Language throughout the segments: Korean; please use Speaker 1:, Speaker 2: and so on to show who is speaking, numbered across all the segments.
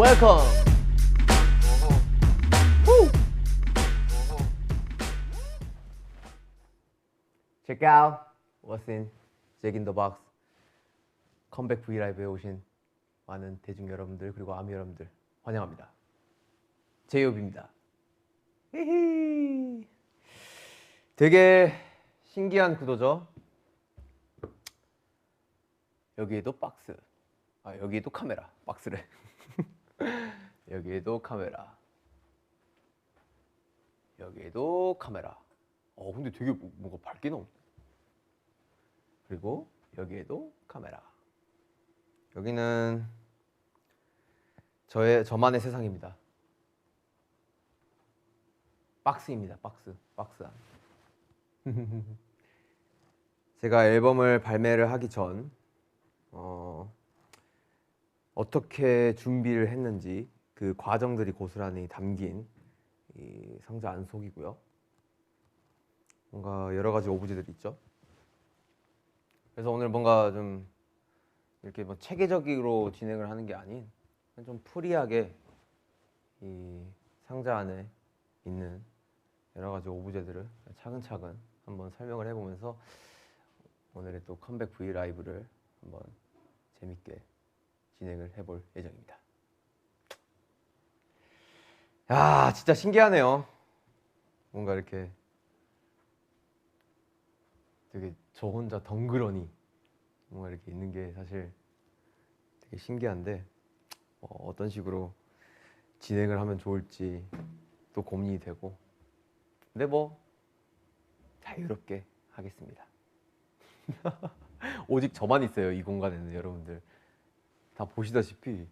Speaker 1: welcome. Woo. Check out what's in Jack in the Box. 컴백 브이라이브에 오신 많은 대중 여러분들 그리고 아미 여러분들 환영합니다. 제이홉입니다. 히히. 되게 신기한 구도죠. 여기에도 박스, 여기에도 카메라, 박스래. 여기에도 카메라, 여기에도 카메라. 근데 되게 뭔가 밝게 나오네. 그리고 여기에도 카메라. 여기는 저만의 세상입니다. 박스입니다. 박스 안. 제가 앨범을 발매를 하기 전 어떻게 준비를 했는지 그 과정들이 고스란히 담긴 이 상자 안속이고요. 뭔가 여러 가지 오브제들이 있죠. 그래서 오늘 뭔가 좀 이렇게 뭐 체계적으로 진행을 하는 게 아닌 좀 프리하게 이 상자 안에 있는 여러 가지 오브제들을 차근차근 한번 설명을 해보면서 오늘의 또 컴백 브이 라이브를 한번 재밌게 진행을 해볼 예정입니다. 야, 진짜 신기하네요. 뭔가 이렇게 되게 저 혼자 덩그러니 뭔가 이렇게 있는 게 사실 되게 신기한데 어떤 식으로 진행을 하면 좋을지 또 고민이 되고, 근데 뭐 자유롭게 하겠습니다. 오직 저만 있어요, 이 공간에는. 여러분들 다 보시다시피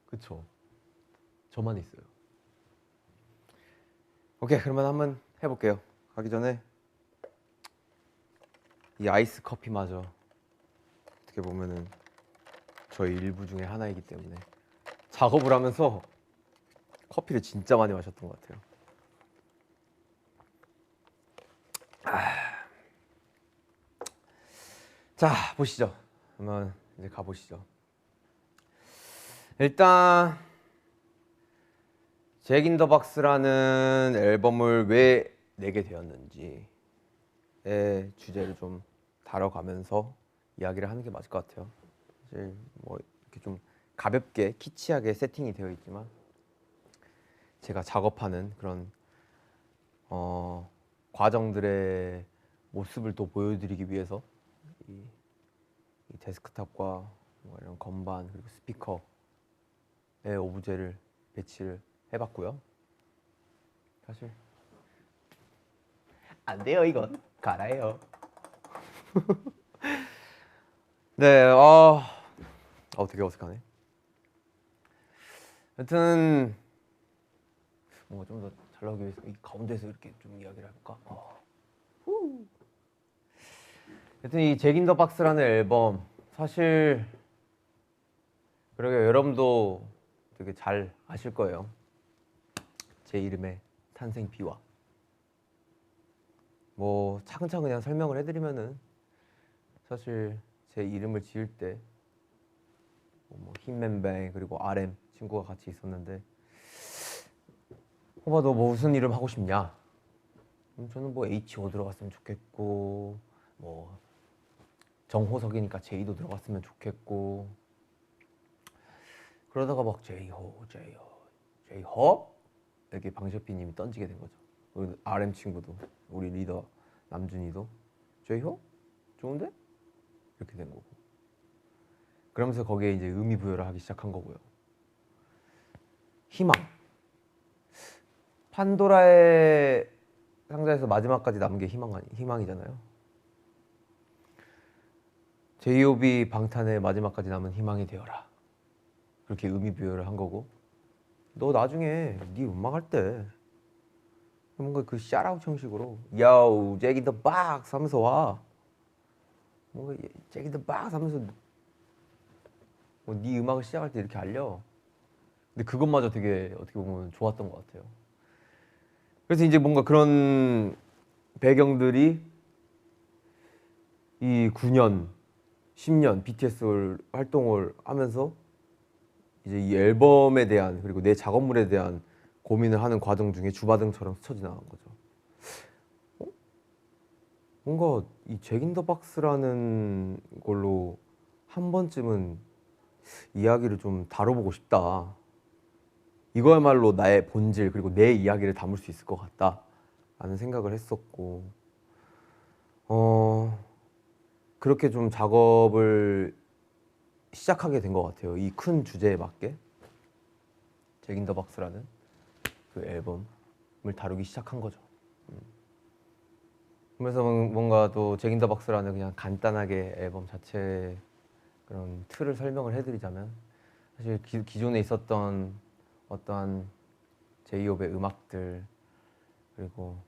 Speaker 1: 그쵸? 저만 있어요. 오케이, 그러면 한번 해볼게요. 가기 전에 이 아이스 커피마저 어떻게 보면은 저의 일부 중에 하나이기 때문에 작업을 하면서 커피를 진짜 많이 마셨던 것 같아요. 자, 보시죠. 한번 이제 가보시죠. 일단 잭 인 더 박스라는 앨범을 왜 내게 되었는지의 주제를 좀 다뤄가면서 이야기를 하는 게 맞을 것 같아요. 사실 뭐 이렇게 좀 가볍게 키치하게 세팅이 되어 있지만 제가 작업하는 그런 과정들의 모습을 또 보여드리기 위해서 이 데스크탑과 이런 건반 그리고 스피커의 오브제를 배치를 해봤고요. 사실 안 돼요, 이건 갈아요. 네, 되게 어색하네. 하여튼 뭔가 좀 더 잘 나오기 위해서 이 가운데서 이렇게 좀 이야기를 해볼까? 하여튼 이 잭 인 더 박스라는 앨범, 사실 그러게 여러분도 되게 잘 아실 거예요. 제 이름의 탄생 비화. 뭐 차근차근 그냥 설명을 해드리면은 사실 제 이름을 지을 때 뭐 힘맨뱅 그리고 RM 친구가 같이 있었는데, 호바 너 뭐 무슨 이름 하고 싶냐? 저는 뭐 HO 들어갔으면 좋겠고, 뭐 정호석이니까 J도 들어갔으면 좋겠고, 그러다가 막 제이홉 이렇게 방시혁비님이 던지게 된 거죠. 우리 RM 친구도, 우리 리더 남준이도 제이홉 좋은데? 이렇게 된 거고, 그러면서 거기에 이제 의미 부여를 하기 시작한 거고요. 희망, 판도라의 상자에서 마지막까지 남은 게 희망이잖아요. 제이홉이 방탄의 마지막까지 남은 희망이 되어라, 그렇게 의미 부여를 한 거고, 너 나중에 네 음악 할 때 뭔가 그 샤라웃 형식으로 Yo, Jack in the Box 하면서 와. 뭔가 Jack in the Box 하면서 뭐 네 음악을 시작할 때 이렇게 알려. 근데 그것마저 되게 어떻게 보면 좋았던 것 같아요. 그래서 이제 뭔가 그런 배경들이 이 9년, 10년 BTS 활동을 하면서 이제 이 앨범에 대한 그리고 내 작업물에 대한 고민을 하는 과정 중에 주바등처럼 스쳐 지나간 거죠. 뭔가 이 잭 인 더 박스라는 걸로 한 번쯤은 이야기를 좀 다뤄보고 싶다. 이거야말로 나의 본질 그리고 내 이야기를 담을 수 있을 것 같다 라는 생각을 했었고 그렇게 좀 작업을 시작하게 된 것 같아요. 이 큰 주제에 맞게 잭 인 더 박스라는 그 앨범을 다루기 시작한 거죠. 그래서 뭔가 또 잭 인 더 박스라는 그냥 간단하게 앨범 자체 그런 틀을 설명을 해드리자면 사실 기존에 있었던 어떠한 제이홉의 음악들 그리고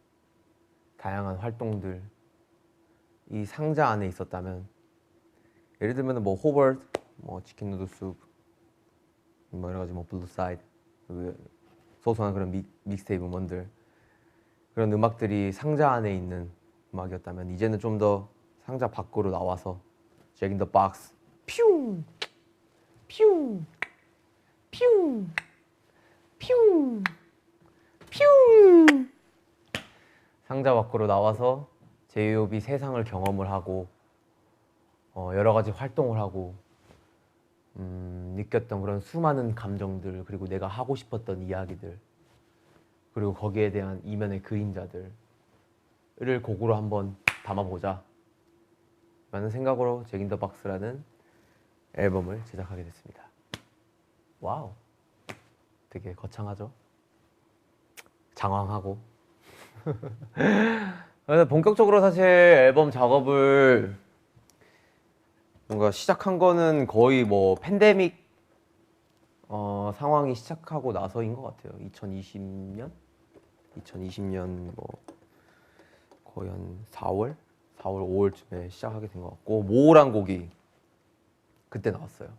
Speaker 1: 다양한 활동들 이 상자 안에 있었다면 예를 들면 뭐 호버트, 뭐 치킨 누들 숲, 뭐 여러 가지 뭐 블루 사이드 소소한 그런 믹스테이프 음원들 그런 음악들이 상자 안에 있는 음악이었다면 이제는 좀 더 상자 밖으로 나와서 잭 인 더 박스 퓨 퓨 퓨 퓨 퓨 상자 밖으로 나와서 제이홉이 세상을 경험을 하고 여러 가지 활동을 하고 느꼈던 그런 수많은 감정들 그리고 내가 하고 싶었던 이야기들 그리고 거기에 대한 이면의 그림자들을 곡으로 한번 담아보자 라는 생각으로 잭 인 더 박스라는 앨범을 제작하게 됐습니다. 와우, 되게 거창하죠? 장황하고 그래서 본격적으로 사실 앨범 작업을 뭔가 시작한 거는 거의 뭐 팬데믹 상황이 시작하고 나서인 것 같아요. 2020년 뭐 거의 한 4월 5월쯤에 시작하게 된 것 같고 모란 곡이 그때 나왔어요.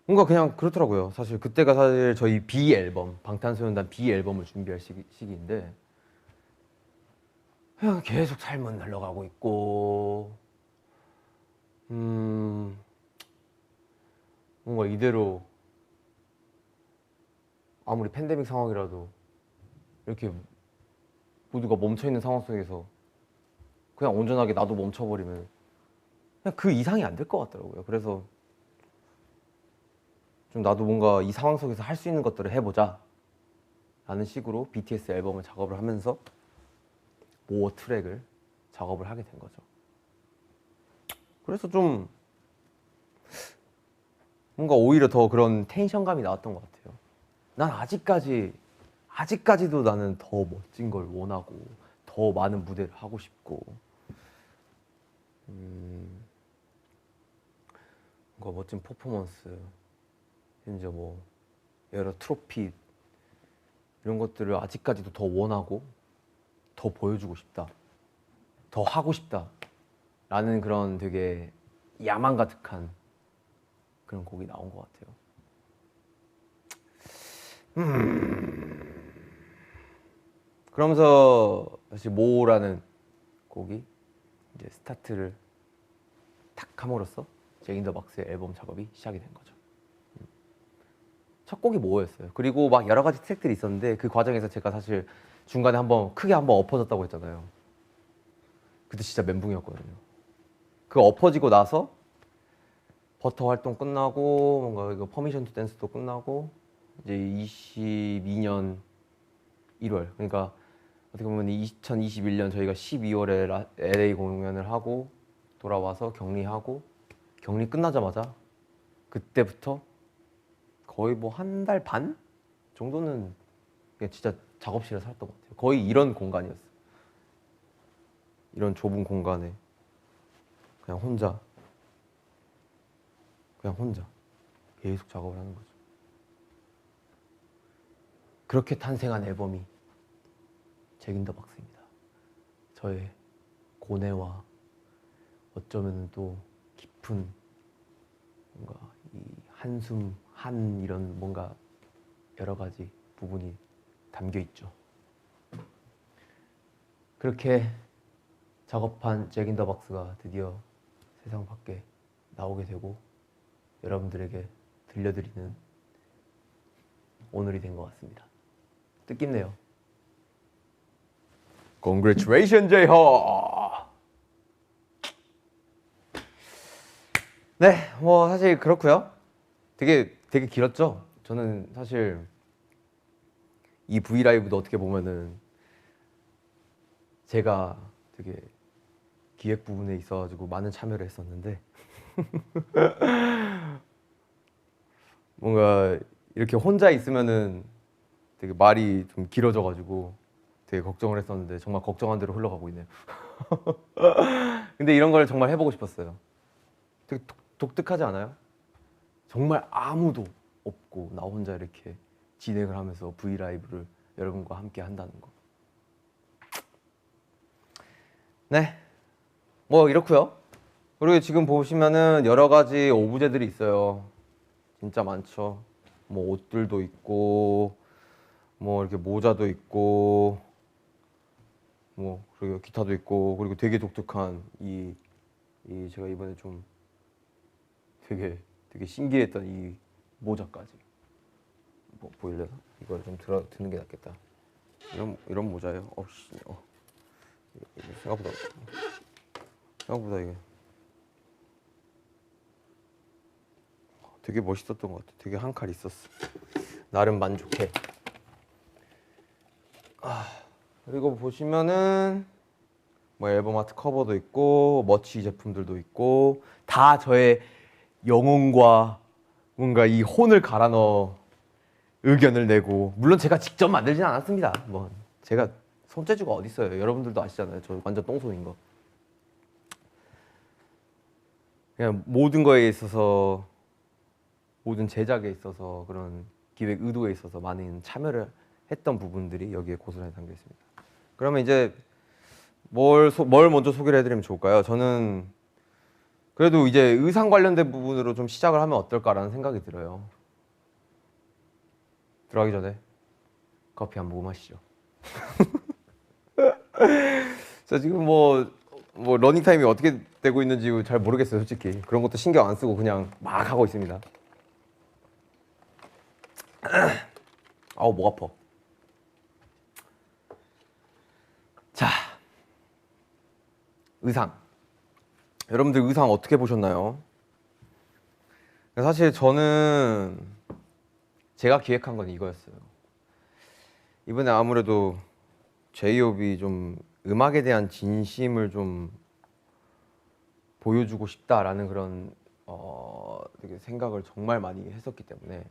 Speaker 1: 뭔가 그냥 그렇더라고요. 사실 그때가 사실 저희 B 앨범 방탄소년단 B 앨범을 준비할 시기인데 그냥 계속 삶은 흘러가고 있고 뭔가 이대로 아무리 팬데믹 상황이라도 이렇게 모두가 멈춰있는 상황 속에서 그냥 온전하게 나도 멈춰버리면 그냥 그 이상이 안 될 것 같더라고요. 그래서 좀 나도 뭔가 이 상황 속에서 할 수 있는 것들을 해보자 라는 식으로 BTS 앨범을 작업을 하면서 모어 트랙을 작업을 하게 된 거죠. 그래서 좀 뭔가 오히려 더 그런 텐션감이 나왔던 것 같아요. 난 아직까지도 나는 더 멋진 걸 원하고 더 많은 무대를 하고 싶고 뭔가 멋진 퍼포먼스 심지어 뭐 여러 트로피 이런 것들을 아직까지도 더 원하고 더 보여주고 싶다 더 하고 싶다 라는 그런 되게 야망 가득한 그런 곡이 나온 것 같아요. 그러면서 사실 모라는 곡이 이제 스타트를 탁 함으로써 잭 인 더 박스의 앨범 작업이 시작이 된 거죠. 첫 곡이 모어였어요. 그리고 막 여러 가지 트랙들이 있었는데 그 과정에서 제가 사실 중간에 크게 한번 엎어졌다고 했잖아요. 그때 진짜 멘붕이었거든요. 그 엎어지고 나서 버터 활동 끝나고 뭔가 이거 퍼미션 투 댄스도 끝나고 이제 22년 1월 그러니까 어떻게 보면 2021년 저희가 12월에 LA 공연을 하고 돌아와서 격리하고 격리 끝나자마자 그때부터 거의 뭐 한 달 반 정도는 그냥 진짜 작업실에 살았던 것 같아요. 거의 이런 공간이었어요. 이런 좁은 공간에 그냥 혼자 계속 작업을 하는 거죠. 그렇게 탄생한 앨범이 잭 인 더 박스입니다. 저의 고뇌와 어쩌면 또 깊은 뭔가 이 한숨 한 이런 뭔가 여러 가지 부분이 담겨 있죠. 그렇게 작업한 잭 인 더 박스가 드디어 세상 밖에 나오게 되고 여러분들에게 들려드리는 오늘이 된 것 같습니다. 뜻깊네요. Congratulations, 제이허. 네, 뭐 사실 그렇고요. 되게 길었죠. 저는 사실 이 V 라이브도 어떻게 보면은 제가 되게 기획 부분에 있어가지고 많은 참여를 했었는데 뭔가 이렇게 혼자 있으면은 되게 말이 좀 길어져가지고 되게 걱정을 했었는데 정말 걱정한 대로 흘러가고 있네요. 근데 이런 걸 정말 해보고 싶었어요. 되게 독특하지 않아요? 정말 아무도 없고 나 혼자 이렇게 진행을 하면서 브이라이브를 여러분과 함께 한다는 거. 네, 뭐 이렇고요. 그리고 지금 보시면은 여러 가지 오브제들이 있어요. 진짜 많죠. 뭐 옷들도 있고 뭐 이렇게 모자도 있고 뭐 그리고 기타도 있고 그리고 되게 독특한 이 제가 이번에 좀 되게 신기했던 이 모자까지 뭐 보이려나? 이걸 좀 드는 게 낫겠다. 이런 모자예요. 이게 생각보다 이게 되게 멋있었던 것 같아. 되게 한 칼 있었어. 나름 만족해. 그리고 보시면은 뭐 앨범 아트 커버도 있고 머치 제품들도 있고 다 저의 영혼과 뭔가 이 혼을 갈아 넣어 의견을 내고, 물론 제가 직접 만들진 않았습니다. 뭐 제가 손재주가 어디 있어요. 여러분들도 아시잖아요. 저 완전 똥손인 거. 그냥 모든 거에 있어서, 모든 제작에 있어서, 그런 기획 의도에 있어서 많은 참여를 했던 부분들이 여기에 고스란히 담겨 있습니다. 그러면 이제 뭘 먼저 소개를 해드리면 좋을까요? 저는 그래도 이제 의상 관련된 부분으로 좀 시작을 하면 어떨까라는 생각이 들어요. 들어가기 전에 커피 한 모금 하시죠. 자, 지금 뭐 러닝 타임이 어떻게 되고 있는지 잘 모르겠어요, 솔직히. 그런 것도 신경 안 쓰고 그냥 막 하고 있습니다. 아우, 목 아파. 자, 의상. 여러분들 의상 어떻게 보셨나요? 사실 저는 제가 기획한 건 이거였어요. 이번에 아무래도 제이홉이 좀 음악에 대한 진심을 좀 보여주고 싶다라는 그런 되게 생각을 정말 많이 했었기 때문에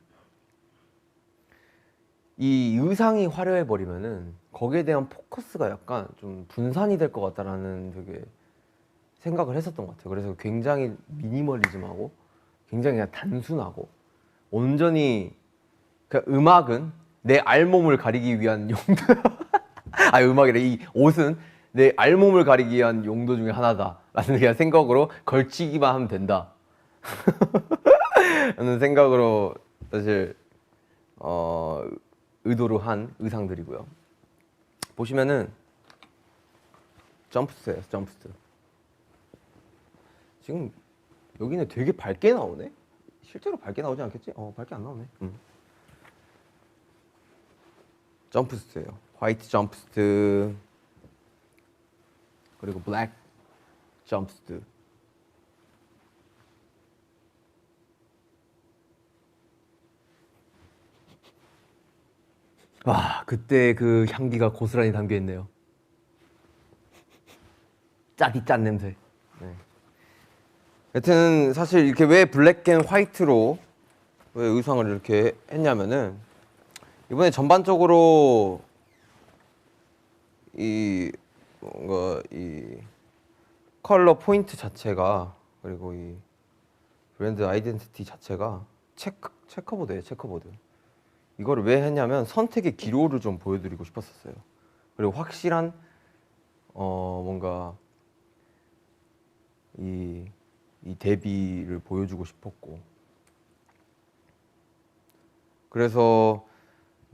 Speaker 1: 이 의상이 화려해 버리면은 거기에 대한 포커스가 약간 좀 분산이 될 것 같다라는 되게 생각을 했었던 것 같아요. 그래서 굉장히 미니멀리즘하고 굉장히 그냥 단순하고 온전히 그 음악은 내 알몸을 가리기 위한 용도 음악이래. 이 옷은 내 알몸을 가리기 위한 용도 중에 하나다라는 그냥 생각으로 걸치기만 하면 된다 라는 생각으로 사실 의도로 한 의상들이고요. 보시면은 점프스예요. 점프스. 지금 여기는 되게 밝게 나오네. 실제로 밝게 나오지 않겠지? 밝게 안 나오네. 점프스예요. 화이트 점프스트 그리고 블랙 점프스트. 와, 그때 그 향기가 고스란히 담겨 있네요. 짜디 짠 냄새. 네. 여튼 사실 이렇게 왜 블랙 앤 화이트로 왜 의상을 이렇게 했냐면은 이번에 전반적으로 뭔가 이 컬러 포인트 자체가, 그리고 이 브랜드 아이덴티티 자체가 체커보드예요. 체커보드. 이거를 왜 했냐면 선택의 기로를 좀 보여드리고 싶었었어요. 그리고 확실한 뭔가 이 대비를 보여주고 싶었고, 그래서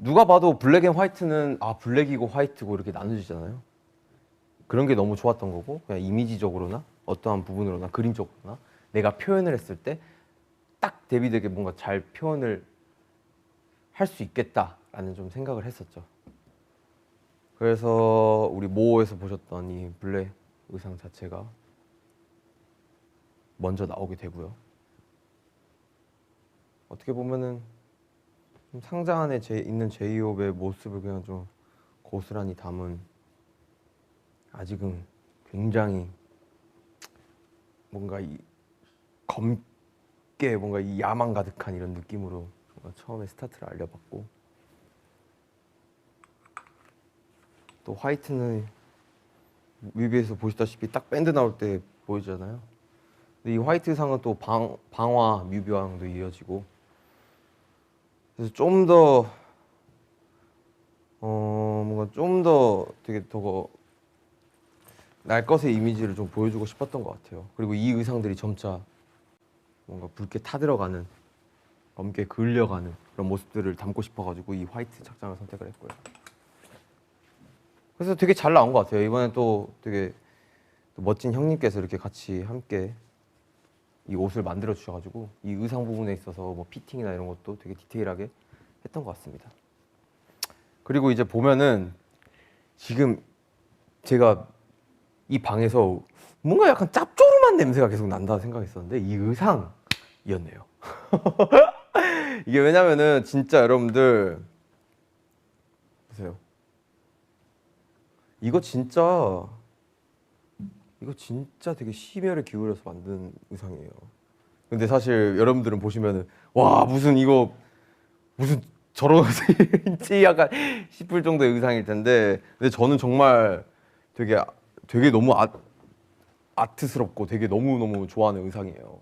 Speaker 1: 누가 봐도 블랙 앤 화이트는 블랙이고 화이트고 이렇게 나눠지잖아요. 그런 게 너무 좋았던 거고, 그냥 이미지적으로나 어떠한 부분으로나 그림적으로나 내가 표현을 했을 때 딱 데뷔되게 뭔가 잘 표현을 할 수 있겠다라는 좀 생각을 했었죠. 그래서 우리 모에서 보셨던 이 블랙 의상 자체가 먼저 나오게 되고요. 어떻게 보면은 좀 상자 안에 있는 제이홉의 모습을 그냥 좀 고스란히 담은, 아직은 굉장히 뭔가 이 검게 뭔가 이 야망 가득한 이런 느낌으로 처음에 스타트를 알려봤고, 또 화이트는 뮤비에서 보시다시피 딱 밴드 나올 때 보이잖아요. 근데 이 화이트 상은 또 방화 뮤비와도 이어지고, 그래서 좀 더 뭔가 좀 더 되게 더 날 것의 이미지를 좀 보여주고 싶었던 것 같아요. 그리고 이 의상들이 점차 뭔가 붉게 타들어가는, 검게 그을려가는 그런 모습들을 담고 싶어가지고 이 화이트 착장을 선택을 했고요. 그래서 되게 잘 나온 것 같아요. 이번엔 또 되게 또 멋진 형님께서 이렇게 같이 함께 이 옷을 만들어 주셔가지고 이 의상 부분에 있어서 뭐 피팅이나 이런 것도 되게 디테일하게 했던 것 같습니다. 그리고 이제 보면은 지금 제가 이 방에서 뭔가 약간 짭조름한 냄새가 계속 난다 생각했었는데 이 의상이었네요. 이게 왜냐면은 진짜 여러분들 보세요. 이거 진짜 되게 심혈을 기울여서 만든 의상이에요. 근데 사실 여러분들은 보시면은 와 무슨 저런 옷인지 약간 싶을 정도의 의상일 텐데, 근데 저는 정말 되게 너무 아트스럽고 되게 너무너무 좋아하는 의상이에요.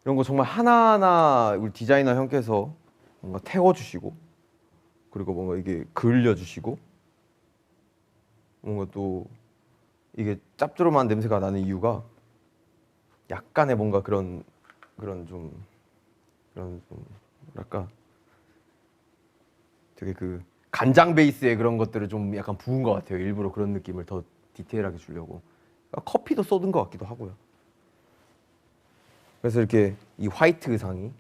Speaker 1: 이런 거 정말 하나하나 우리 디자이너 형께서 뭔가 태워주시고, 그리고 뭔가 이게 그을려주시고, 뭔가 또 이게 짭조름한 냄새가 나는 이유가 약간의 뭔가 그런 좀 뭐랄까 되게 그 간장 베이스의 그런 것들을 좀 약간 부은 것 같아요. 일부러 그런 느낌을 더 디테일하게 주려고. 커피도 쏟은 것 같기도 하고요. 그래서 이렇게 이 화이트 의상이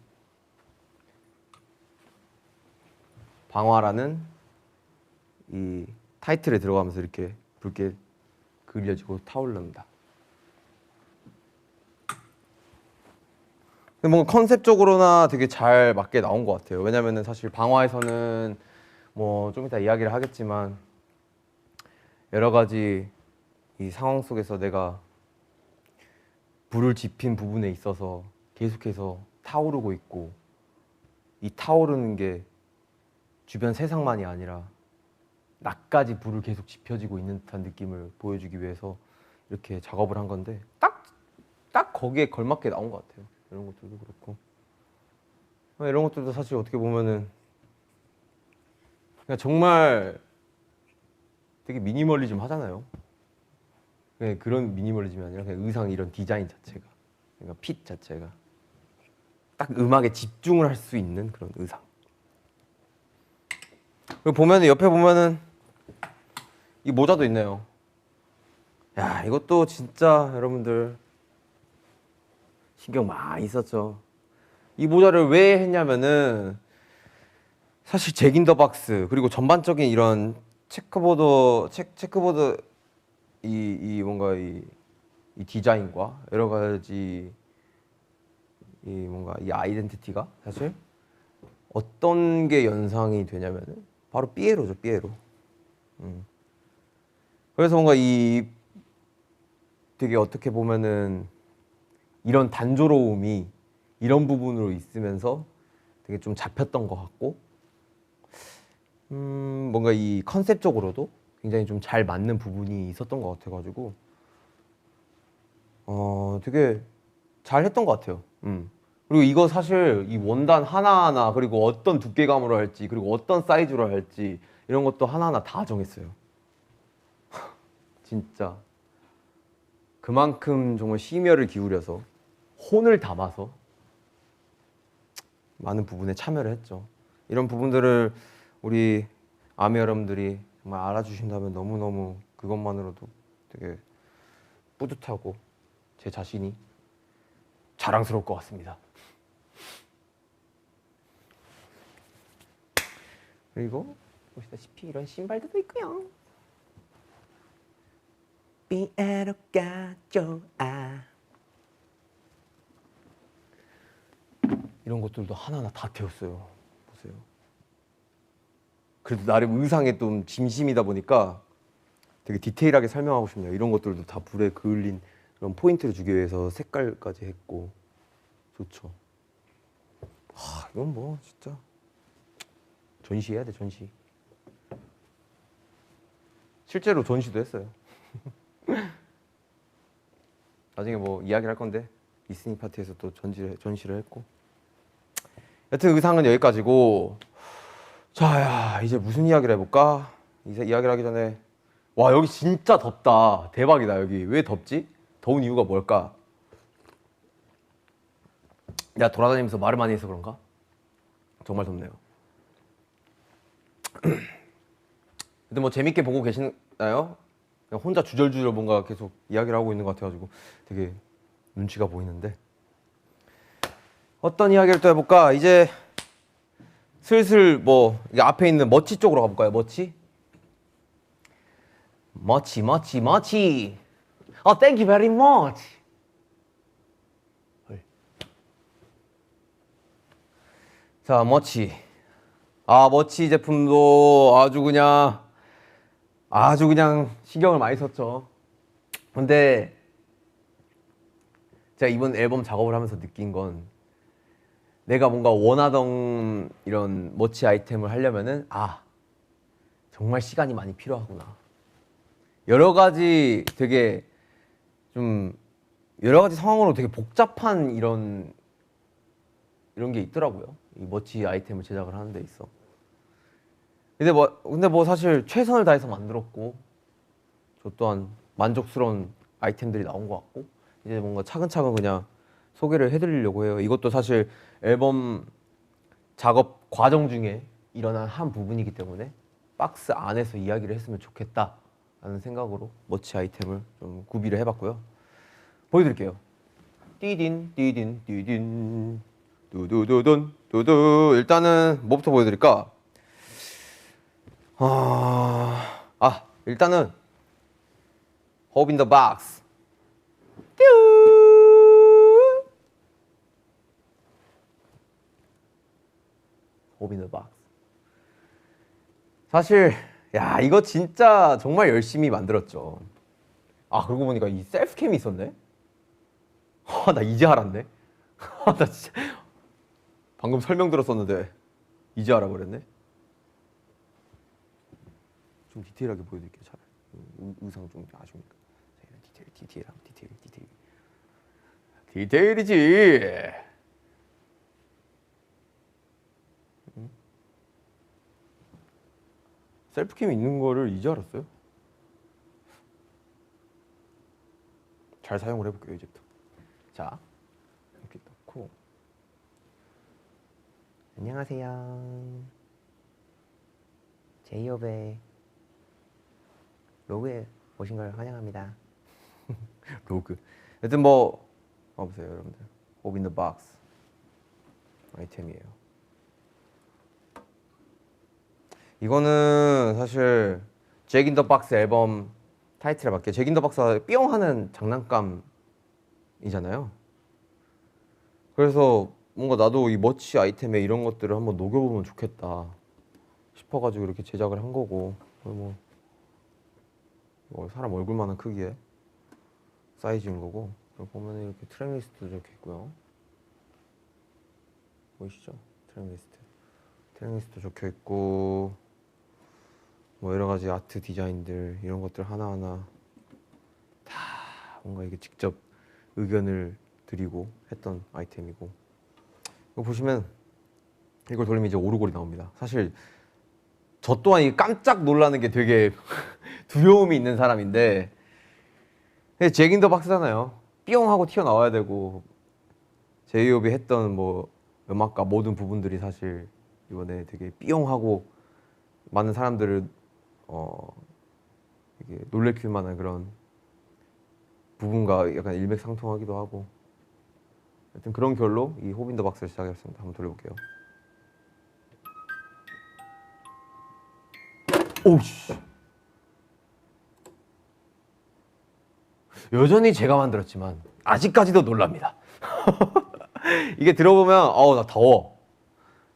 Speaker 1: 방화라는 이 타이틀에 들어가면서 이렇게 붉게 그려지고 타오릅니다. 근데 뭔가 컨셉적으로나 되게 잘 맞게 나온 것 같아요. 왜냐면은 사실 방화에서는 뭐 좀 이따 이야기를 하겠지만 여러 가지 이 상황 속에서 내가 불을 지핀 부분에 있어서 계속해서 타오르고 있고, 이 타오르는 게 주변 세상만이 아니라 나까지 불을 계속 지펴지고 있는 듯한 느낌을 보여주기 위해서 이렇게 작업을 한 건데 딱 거기에 걸맞게 나온 것 같아요. 이런 것들도 그렇고, 이런 것들도 사실 어떻게 보면은 그냥 정말 되게 미니멀리즘 하잖아요. 그냥 그런 미니멀리즘이 아니라 그냥 의상 이런 디자인 자체가, 그러니까 핏 자체가 딱 음악에 집중을 할 수 있는 그런 의상. 그리고 보면은 옆에 보면은 이 모자도 있네요. 야, 이것도 진짜 여러분들 신경 많이 썼죠. 이 모자를 왜 했냐면은 사실 잭 인 더 박스 그리고 전반적인 이런 체크보드 뭔가 이 디자인과 여러 가지 이 뭔가 이 아이덴티티가 사실 어떤 게 연상이 되냐면은 바로 삐에로죠, 삐에로. 그래서 뭔가 이 되게 어떻게 보면은 이런 단조로움이 이런 부분으로 있으면서 되게 좀 잡혔던 것 같고, 뭔가 이 컨셉적으로도 굉장히 좀 잘 맞는 부분이 있었던 것 같아가지고 되게 잘 했던 것 같아요. 그리고 이거 사실 이 원단 하나하나 그리고 어떤 두께감으로 할지 그리고 어떤 사이즈로 할지 이런 것도 하나하나 다 정했어요. 진짜 그만큼 정말 심혈을 기울여서 혼을 담아서 많은 부분에 참여를 했죠. 이런 부분들을 우리 아미 여러분들이 정말 알아주신다면 너무너무 그것만으로도 되게 뿌듯하고 제 자신이 자랑스러울 것 같습니다. 그리고 보시다시피 이런 신발들도 있고요. 삐에로가 좋아. 이런 것들도 하나하나 다 태웠어요. 보세요. 그래도 나름 의상에 좀 진심이다 보니까 되게 디테일하게 설명하고 싶네요. 이런 것들도 다 불에 그을린 그런 포인트를 주기 위해서 색깔까지 했고 좋죠. 이건 뭐 진짜 전시해야 돼, 전시. 실제로 전시도 했어요. 나중에 뭐 이야기를 할 건데 리스닝 파티에서 또 전시를 했고. 여튼 의상은 여기까지고. 자, 야, 이제 무슨 이야기를 해볼까? 이제 이야기를 하기 전에 와, 여기 진짜 덥다. 대박이다. 여기 왜 덥지? 더운 이유가 뭘까? 내가 돌아다니면서 말을 많이 해서 그런가? 정말 덥네요. 근데 뭐 재밌게 보고 계시나요? 그냥 혼자 주절주절 뭔가 계속 이야기를 하고 있는 것 같아가지고 되게 눈치가 보이는데 어떤 이야기를 또 해볼까? 이제 슬슬 뭐 앞에 있는 머치 쪽으로 가볼까요? 머치? 머치. Thank you very much. 자, 머치. 머치 제품도 아주 그냥 신경을 많이 썼죠. 근데 제가 이번 앨범 작업을 하면서 느낀 건 내가 뭔가 원하던 이런 머치 아이템을 하려면은 정말 시간이 많이 필요하구나. 여러 가지 상황으로 되게 복잡한 이런 게 있더라고요. 이 머치 아이템을 제작을 하는 데 있어. 근데 뭐 사실 최선을 다해서 만들었고 저 또한 만족스러운 아이템들이 나온 것 같고 이제 뭔가 차근차근 그냥 소개를 해드리려고 해요. 이것도 사실 앨범 작업 과정 중에 일어난 한 부분이기 때문에 박스 안에서 이야기를 했으면 좋겠다라는 생각으로 머치 아이템을 좀 구비를 해봤고요. 보여드릴게요. 띠딘 두두두둔 두두. 일단은 뭐부터 보여드릴까? 일단은 Hope in the Box. Hope in the Box. 사실 이거 진짜 정말 열심히 만들었죠. 그러고 보니까 이 셀프캠이 있었네. 나 이제 알았네. 나 진짜 방금 설명 들었었는데 이제 알아버렸네. 좀 디테일하게 보여드릴게요. 잘 의상 좀 아쉬우니까. 디테일이지. 셀프캠 있는 거를 이제 알았어요. 잘 사용을 해볼게요. 이제부터. 자, 이렇게 넣고. 안녕하세요. 제이홉의 로그에 오신 걸 환영합니다. 로그. 여튼 뭐 봐보세요, 여러분들. Hope in the Box 아이템이에요. 이거는 사실 잭 인 더 박스 앨범 타이틀에 맞게 잭 인 더 박스가 뿅 하는 장난감이잖아요. 그래서 뭔가 나도 이 머치 아이템에 이런 것들을 한번 녹여보면 좋겠다 싶어가지고 이렇게 제작을 한 거고, 뭐 사람 얼굴만한 크기의 사이즈인 거고, 보면 이렇게 트랙 리스트도 적혀 있고요. 보이시죠? 트랙 리스트 적혀 있고, 뭐 여러 가지 아트 디자인들 이런 것들 하나하나 다 뭔가 이게 직접 의견을 드리고 했던 아이템이고, 이거 보시면 이걸 돌리면 이제 오르골이 나옵니다. 사실 저 또한 이 깜짝 놀라는 게 되게 두려움이 있는 사람인데, 잭 인 더 박스잖아요. 삐용 하고 튀어나와야 되고, 제이홉이 했던 뭐 음악과 모든 부분들이 사실 이번에 되게 삐용 하고 많은 사람들을 이게 놀래킬 만한 그런 부분과 약간 일맥상통하기도 하고, 하여튼 그런 결로 이 호빈 더 박스를 시작했습니다. 한번 돌려볼게요. 오씨. 여전히 제가 만들었지만 아직까지도 놀랍니다. 이게 들어보면 나 더워.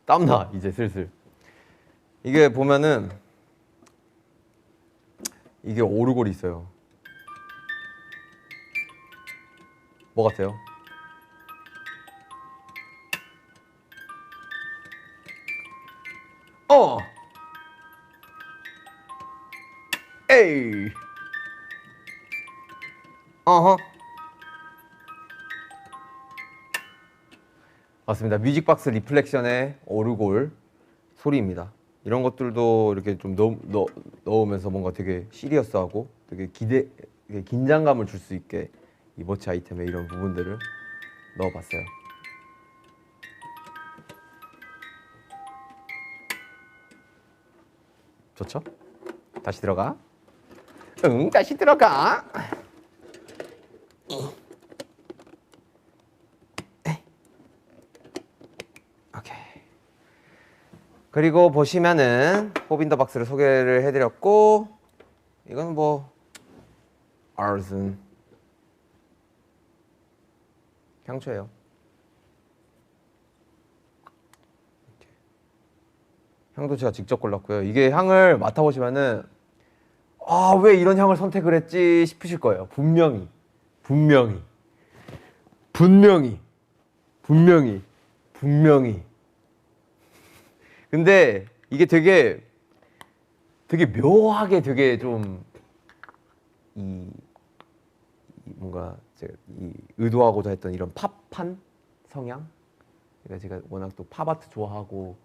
Speaker 1: 땀나 이제 슬슬. 이게 보면은 이게 오르골이 있어요. 뭐 같아요? 에이. 어허. 맞습니다. 뮤직박스 리플렉션의 오르골 소리입니다. 이런 것들도 이렇게 좀 넣으면서 뭔가 되게 시리어스하고 되게 되게 긴장감을 줄 수 있게 이 머치 아이템에 이런 부분들을 넣어봤어요. 좋죠? 다시 들어가. 응, 다시 들어가. 오케이. 그리고 보시면은 포빈더 박스를 소개를 해드렸고, 이건 뭐 아르슨 향초예요. 향도 제가 직접 골랐고요. 이게 향을 맡아보시면은 왜 이런 향을 선택을 했지 싶으실 거예요. 분명히 근데 이게 되게 묘하게 되게 좀 뭔가 제가 의도하고자 했던 이런 팝한 성향. 그러니까 제가 워낙 또 팝아트 좋아하고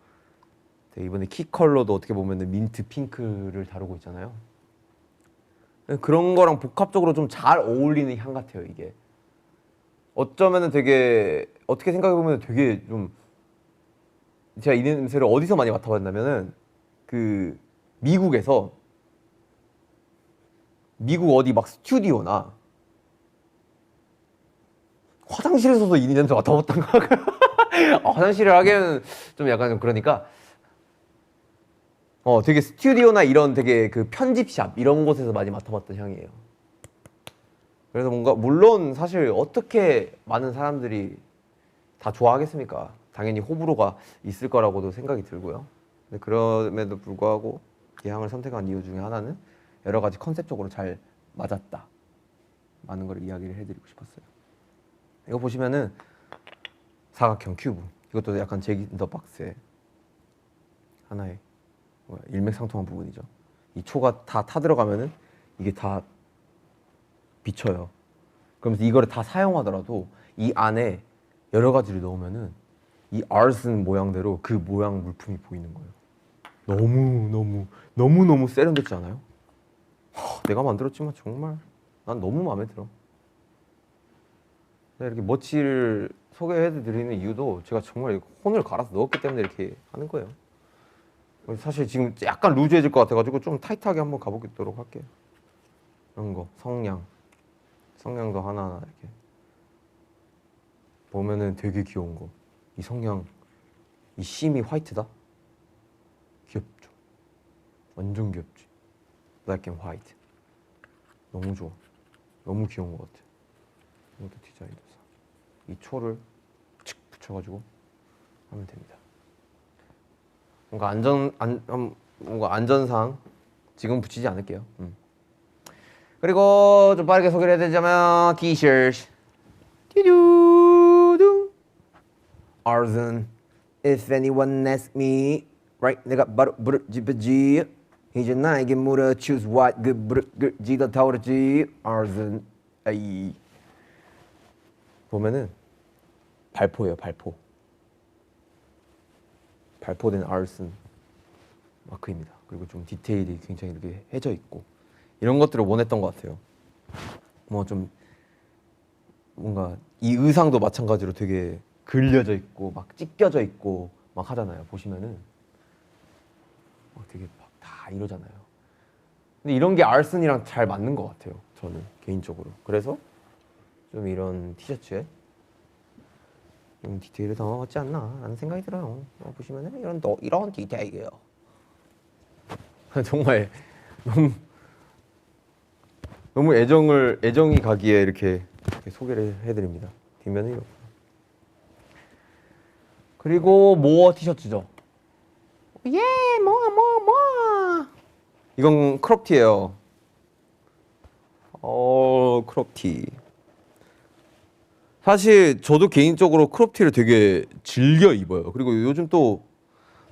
Speaker 1: 이번에 키 컬러도 어떻게 보면 민트 핑크를 다루고 있잖아요. 그런 거랑 복합적으로 좀 잘 어울리는 향 같아요. 이게 어쩌면은 되게 어떻게 생각해 보면 되게 좀 제가 이 냄새를 어디서 많이 맡아봤냐면은 그 미국 어디 막 스튜디오나 화장실에서도 이 냄새 맡아봤던 거. 화장실을 하기에는 좀 약간 좀 그러니까 되게 스튜디오나 이런 되게 그 편집샵 이런 곳에서 많이 맡아봤던 향이에요. 그래서 뭔가 물론 사실 어떻게 많은 사람들이 다 좋아하겠습니까? 당연히 호불호가 있을 거라고도 생각이 들고요. 근데 그럼에도 불구하고 이 향을 선택한 이유 중에 하나는 여러 가지 컨셉적으로 잘 맞았다. 많은 걸 이야기를 해드리고 싶었어요. 이거 보시면은 사각형 큐브. 이것도 약간 잭인더 박스의 하나의 일맥상통한 부분이죠. 이 초가 다 타들어가면은 이게 다 비쳐요. 그러면서 이거를 다 사용하더라도 이 안에 여러 가지를 넣으면은 이 아르슨 모양대로 그 모양 물품이 보이는 거예요. 너무 세련됐지 않아요? 내가 만들었지만 정말 난 너무 마음에 들어. 이렇게 머치를 소개해드리는 이유도 제가 정말 혼을 갈아서 넣었기 때문에 이렇게 하는 거예요. 사실 지금 약간 루즈해질 것 같아가지고 좀 타이트하게 한번 가보도록 할게요. 이런 거 성냥도 하나하나 이렇게 보면은 되게 귀여운 거. 이 성냥 이 심이 화이트다. 귀엽죠. 완전 귀엽지. Black and white. 너무 좋아. 너무 귀여운 것 같아. 이것도 디자인도 이 초를 칙 붙여가지고 하면 됩니다. 뭔가 안전상 지금 붙이지 않을게요. 그리고 좀 빠르게 소개를 해드리자면 티셔츠 띠두둥 Arzen If anyone asks me right 내가 바로 부르지지 이제 나에게 물어 choose what 그 부르지가 타오르지 Arzen 에이 보면은 발포예요. 발포된 아르슨 마크입니다. 그리고 좀 디테일이 굉장히 이렇게 해져 있고 이런 것들을 원했던 것 같아요. 뭐 좀 뭔가 이 의상도 마찬가지로 되게 그려져 있고 막 찢겨져 있고 막 하잖아요. 보시면은 막 되게 막 다 이러잖아요. 근데 이런 게 아르슨이랑 잘 맞는 것 같아요. 저는 개인적으로. 그래서 좀 이런 티셔츠에 좀 디테일을 담아봤지 않나 라는 생각이 들어요. 보시면은 이런 디테일이에요. 정말 너무 너무 애정이 가기에 이렇게 소개를 해드립니다. 뒷면은 이렇고. 그리고 모어 티셔츠죠. 예, 모어. 이건 크롭티예요. 크롭티. 사실 저도 개인적으로 크롭티를 되게 즐겨 입어요. 그리고 요즘 또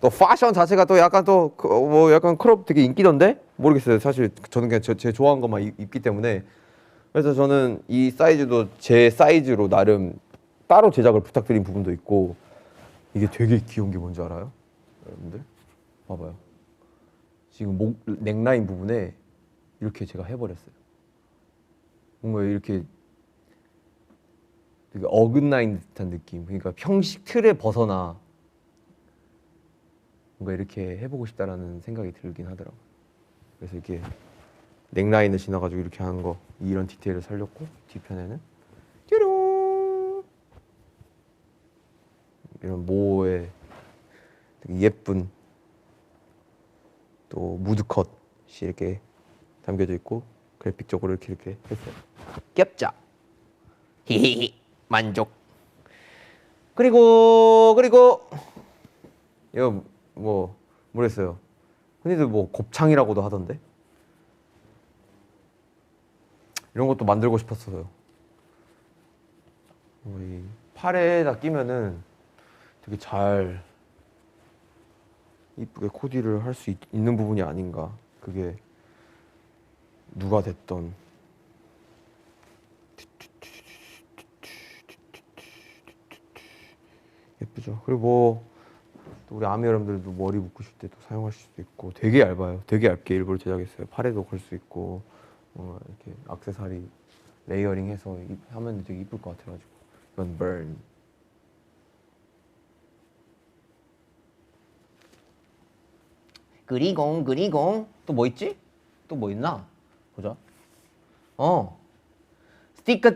Speaker 1: 패션 자체가 또 약간 뭐 약간 크롭 되게 인기던데? 모르겠어요. 사실 저는 그냥 제 좋아하는 것만 입기 때문에. 그래서 저는 이 사이즈도 제 사이즈로 나름 따로 제작을 부탁드린 부분도 있고, 이게 되게 귀여운 게 뭔지 알아요? 여러분들 봐봐요. 지금 목 넥라인 부분에 이렇게 제가 해버렸어요. 뭔가 이렇게 되게 어긋나인 듯한 느낌. 그러니까 형식 틀에 벗어나 뭔가 이렇게 해보고 싶다라는 생각이 들긴 하더라고요. 그래서 이렇게 넥라인을 지나가지고 이렇게 하는 거, 이런 디테일을 살렸고, 뒤편에는 뾰롱 이런 모의 되게 예쁜 또 무드컷이 이렇게 담겨져 있고, 그래픽적으로 이렇게 했어요. 귀엽죠? 히히히 만족. 그리고 이거 뭐 모르겠어요. 흔히들 뭐 곱창이라고도 하던데, 이런 것도 만들고 싶었어요. 이 팔에다 끼면은 되게 잘 이쁘게 코디를 할 수 있는 부분이 아닌가. 그게 누가 됐던. 예쁘죠. 그리고 뭐 또 우리 아미 여러분들도 머리 묶으실 때 또 사용하실 수도 있고, 되게 얇아요. 되게 얇게 일부러 제작했어요. 팔에도 걸 수 있고, 이렇게 액세서리 레이어링해서 하면 되게 이쁠 것 같아가지고. 이건 burn. 그리고 또 뭐 있지? 또 뭐 있나? 보자. 스티커.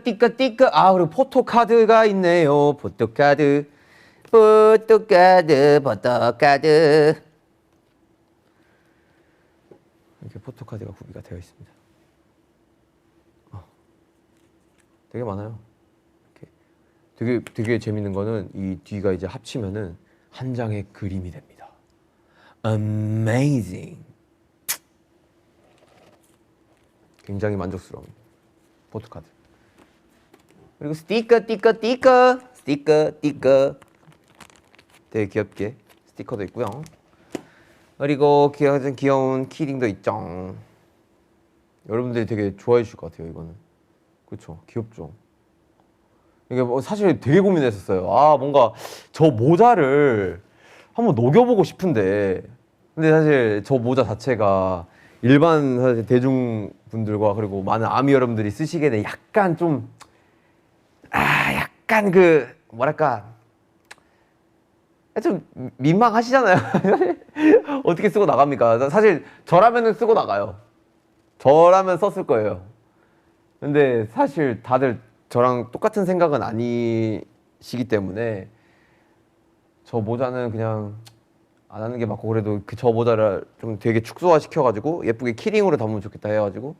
Speaker 1: 아, 그리고 포토카드가 있네요. 포토카드. 이렇게 포토카드가 구비가 되어 있습니다. 되게 많아요. 이렇게 되게 재밌는 거는 이 뒤가 이제 합치면은 한 장의 그림이 됩니다. Amazing. 굉장히 만족스러운 포토카드. 그리고 스티커. 되게 귀엽게 스티커도 있고요. 그리고 귀여운 키링도 있죠. 여러분들이 되게 좋아해 주실 것 같아요. 이거는. 그렇죠. 귀엽죠. 이게 뭐 사실 되게 고민했었어요. 아, 뭔가 저 모자를 한번 녹여보고 싶은데, 근데 사실 저 모자 자체가 일반 사실 대중분들과 그리고 많은 아미 여러분들이 쓰시기에는 약간 좀 약간 그 뭐랄까 좀 민망하시잖아요. 어떻게 쓰고 나갑니까? 사실 저라면은 쓰고 나가요. 저라면 썼을 거예요. 근데 사실 다들 저랑 똑같은 생각은 아니시기 때문에 저 모자는 그냥 안 하는 게 맞고, 그래도 그 저 모자를 좀 되게 축소화 시켜가지고 예쁘게 키링으로 담으면 좋겠다 해가지고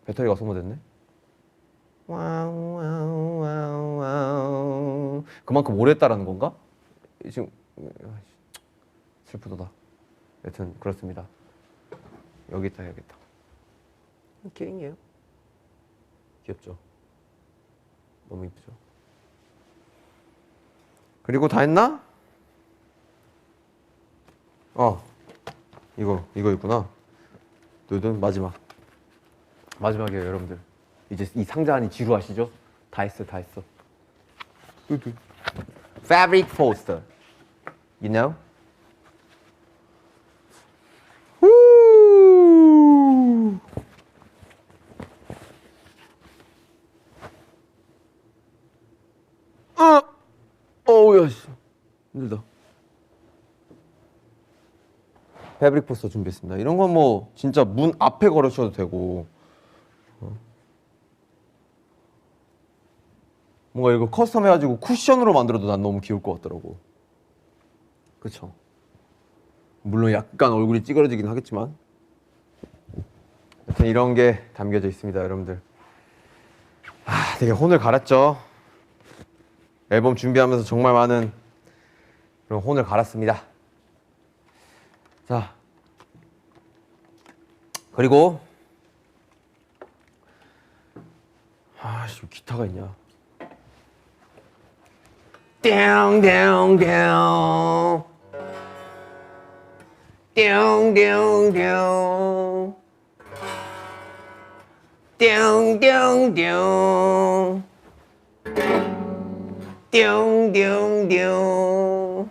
Speaker 1: 배터리가 소모됐네. 그만큼 오래 했다라는 건가? 지금 슬프도다. 여튼 그렇습니다. 여기 있다. 키링이에요. 귀엽죠? 너무 이쁘죠? 그리고 다 했나? 이거 있구나. 누든 마지막이에요, 여러분들. 이제 이 상자 안이 지루하시죠? 다 했어. Fabric poster. You know? 어우야, 씨. 힘들다. 패브릭 포스터 준비했습니다. 이런 건 뭐 진짜 문 앞에 걸으셔도 되고, 뭔가 이거 커스텀 해가지고 쿠션으로 만들어도 난 너무 귀여울 것 같더라고. 그쵸? 물론 약간 얼굴이 찌그러지긴 하겠지만 하여튼 이런 게 담겨져 있습니다, 여러분들. 되게 혼을 갈았죠. 앨범 준비하면서 정말 많은 그런 혼을 갈았습니다. 자, 그리고 아씨, 기타가 있냐? 띵띵띵 띵띵띵 띵띵띵 띵띵띵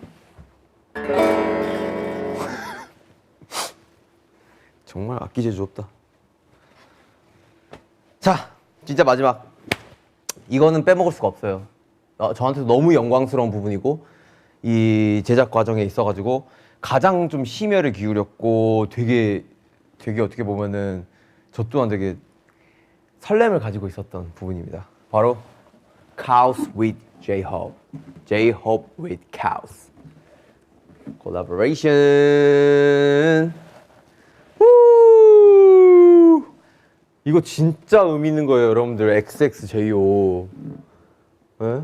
Speaker 1: 정말 악기 재주 없다. 자, 진짜 마지막. 이거는 빼먹을 수가 없어요. 저한테도 너무 영광스러운 부분이고 이 제작 과정에 있어가지고 가장 좀 심혈을 기울였고 되게 어떻게 보면은 저 또한 되게 설렘을 가지고 있었던 부분입니다. 바로 Cows with J-Hope, J-Hope with Cows collaboration. 우! 이거 진짜 의미 있는 거예요, 여러분들. XXJO. 네?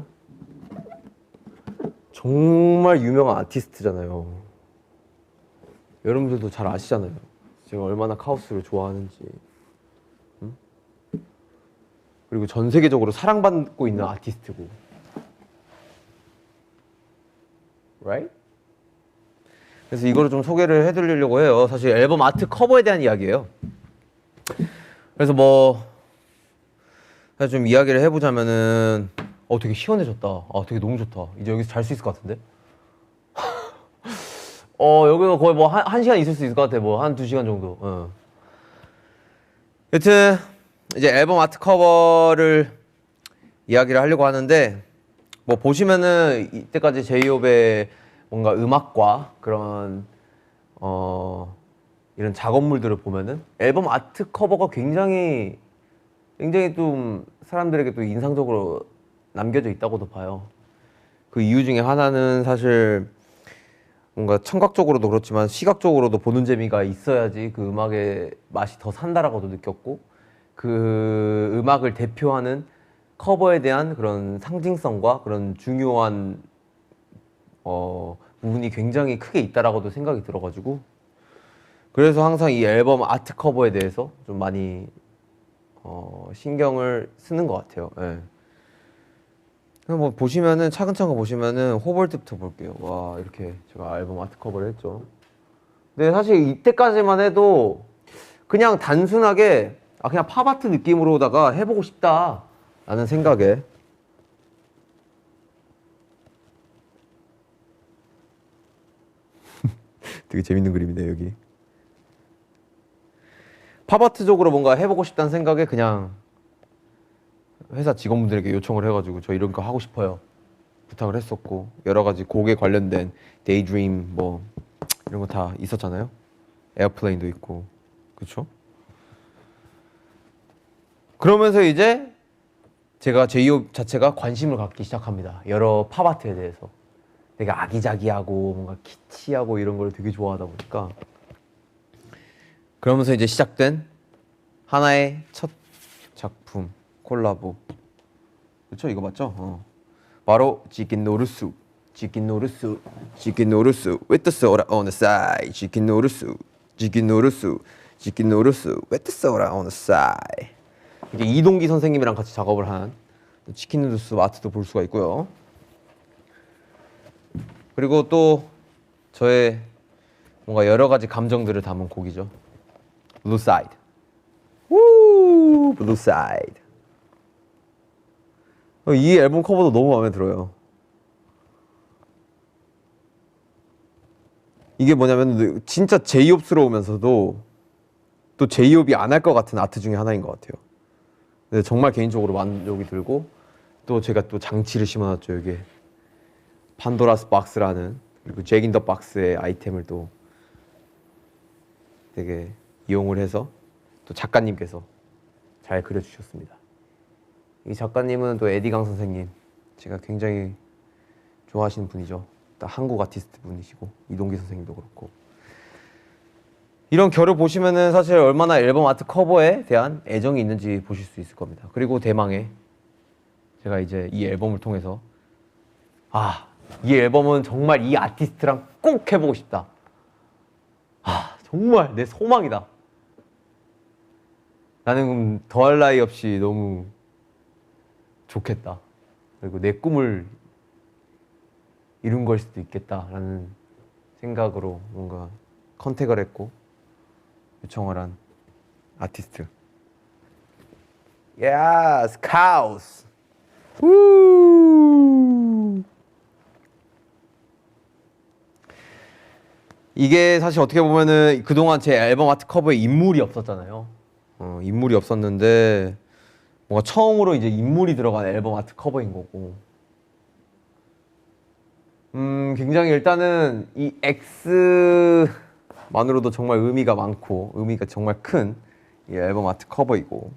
Speaker 1: 정말 유명한 아티스트잖아요. 여러분들도 잘 아시잖아요. 제가 얼마나 카오스를 좋아하는지. 응? 그리고 전 세계적으로 사랑받고 있는 아티스트고. Right? 그래서 이거를 좀 소개를 해드리려고 해요. 사실 앨범 아트 커버에 대한 이야기예요. 그래서 뭐 좀 이야기를 해보자면은 되게 시원해졌다. 되게 너무 좋다. 이제 여기서 잘 수 있을 것 같은데? 여기서 거의 뭐 한 시간 있을 수 있을 것 같아. 뭐 한 2시간 정도. 여튼 이제 앨범 아트 커버를 이야기를 하려고 하는데, 뭐 보시면은 이때까지 제이홉의 뭔가 음악과 그런 이런 작업물들을 보면은 앨범 아트 커버가 굉장히 좀 사람들에게 또 인상적으로 남겨져 있다고도 봐요. 그 이유 중에 하나는 사실 뭔가 청각적으로도 그렇지만 시각적으로도 보는 재미가 있어야지 그 음악의 맛이 더 산다라고도 느꼈고, 그 음악을 대표하는 커버에 대한 그런 상징성과 그런 중요한 부분이 굉장히 크게 있다라고도 생각이 들어가지고, 그래서 항상 이 앨범 아트 커버에 대해서 좀 많이 신경을 쓰는 것 같아요. 예. 뭐 보시면은 차근차근 보시면은 호벌트부터 볼게요. 와, 이렇게 제가 앨범 아트 커버를 했죠. 근데 사실 이때까지만 해도 그냥 단순하게 그냥 팝아트 느낌으로다가 해보고 싶다라는 생각에 되게 재밌는 그림이네 여기. 팝아트적으로 뭔가 해보고 싶다는 생각에 그냥 회사 직원분들에게 요청을 해가지고 저 이런 거 하고 싶어요 부탁을 했었고, 여러 가지 곡에 관련된 데이드림 뭐 이런 거 다 있었잖아요. 에어플레인도 있고, 그렇죠? 그러면서 이제 제가 제이홉 자체가 관심을 갖기 시작합니다. 여러 팝아트에 대해서. 되게 아기자기하고 뭔가 키치하고 이런 걸 되게 좋아하다 보니까, 그러면서 이제 시작된 하나의 첫 작품 콜라보. 그렇죠? 이거 맞죠? 바로 치킨 노르스 with the soda on the side. 치킨 노르스 with the soda on the side. 이게 이동기 선생님이랑 같이 작업을 한 치킨 누르스 아트도 볼 수가 있고요. 그리고 또 저의 뭔가 여러 가지 감정들을 담은 곡이죠. Blue Side. 우, Blue Side. 이 앨범 커버도 너무 마음에 들어요. 이게 뭐냐면 진짜 제이홉스러우면서도 또 제이홉이 안 할 것 같은 아트 중에 하나인 것 같아요. 근데 정말 개인적으로 만족이 들고, 또 제가 또 장치를 심어놨죠. 여기에 판도라스 박스라는, 그리고 잭 인 더 박스의 아이템을 또 되게 이용을 해서 또 작가님께서 잘 그려주셨습니다. 이 작가님은 또 에디강 선생님, 제가 굉장히 좋아하시는 분이죠. 또 한국 아티스트 분이시고, 이동기 선생님도 그렇고. 이런 결을 보시면은 사실 얼마나 앨범 아트 커버에 대한 애정이 있는지 보실 수 있을 겁니다. 그리고 대망의 제가 이제 이 앨범을 통해서 이 앨범은 정말 이 아티스트랑 꼭 해보고 싶다. 정말 내 소망이다. 나는 더할 나위 없이 너무 좋겠다. 그리고 내 꿈을 이룬 걸 수도 있겠다라는 생각으로 뭔가 컨택을 했고 요청을 한 아티스트. Yes, 카우스. 이게 사실 어떻게 보면은 그동안 제 앨범 아트 커버에 인물이 없었잖아요. 인물이 없었는데 뭔가 처음으로 이제 인물이 들어간 앨범 아트 커버인 거고. 굉장히 일단은 이 X만으로도 정말 의미가 많고 의미가 정말 큰 이 앨범 아트 커버이고.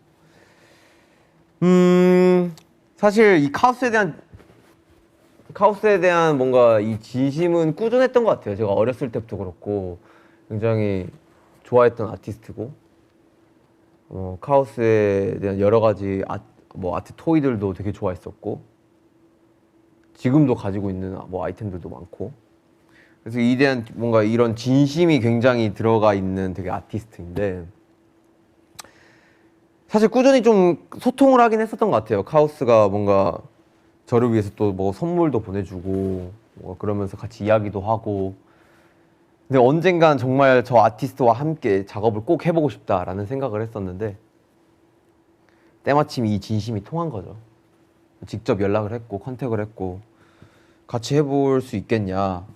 Speaker 1: 사실 이 카우스에 대한 뭔가 이 진심은 꾸준했던 것 같아요. 제가 어렸을 때부터 그렇고 굉장히 좋아했던 아티스트고 카우스에 대한 여러 가지 아트 토이들도 되게 좋아했었고 지금도 가지고 있는 아이템들도 많고 그래서 이에 대한 뭔가 이런 진심이 굉장히 들어가 있는 되게 아티스트인데 사실 꾸준히 좀 소통을 하긴 했었던 것 같아요. 카우스가 뭔가 저를 위해서 또 뭐 선물도 보내주고 그러면서 같이 이야기도 하고 근데 언젠간 정말 저 아티스트와 함께 작업을 꼭 해보고 싶다라는 생각을 했었는데 때마침 이 진심이 통한 거죠. 직접 연락을 했고 컨택을 했고 같이 해볼 수 있겠냐.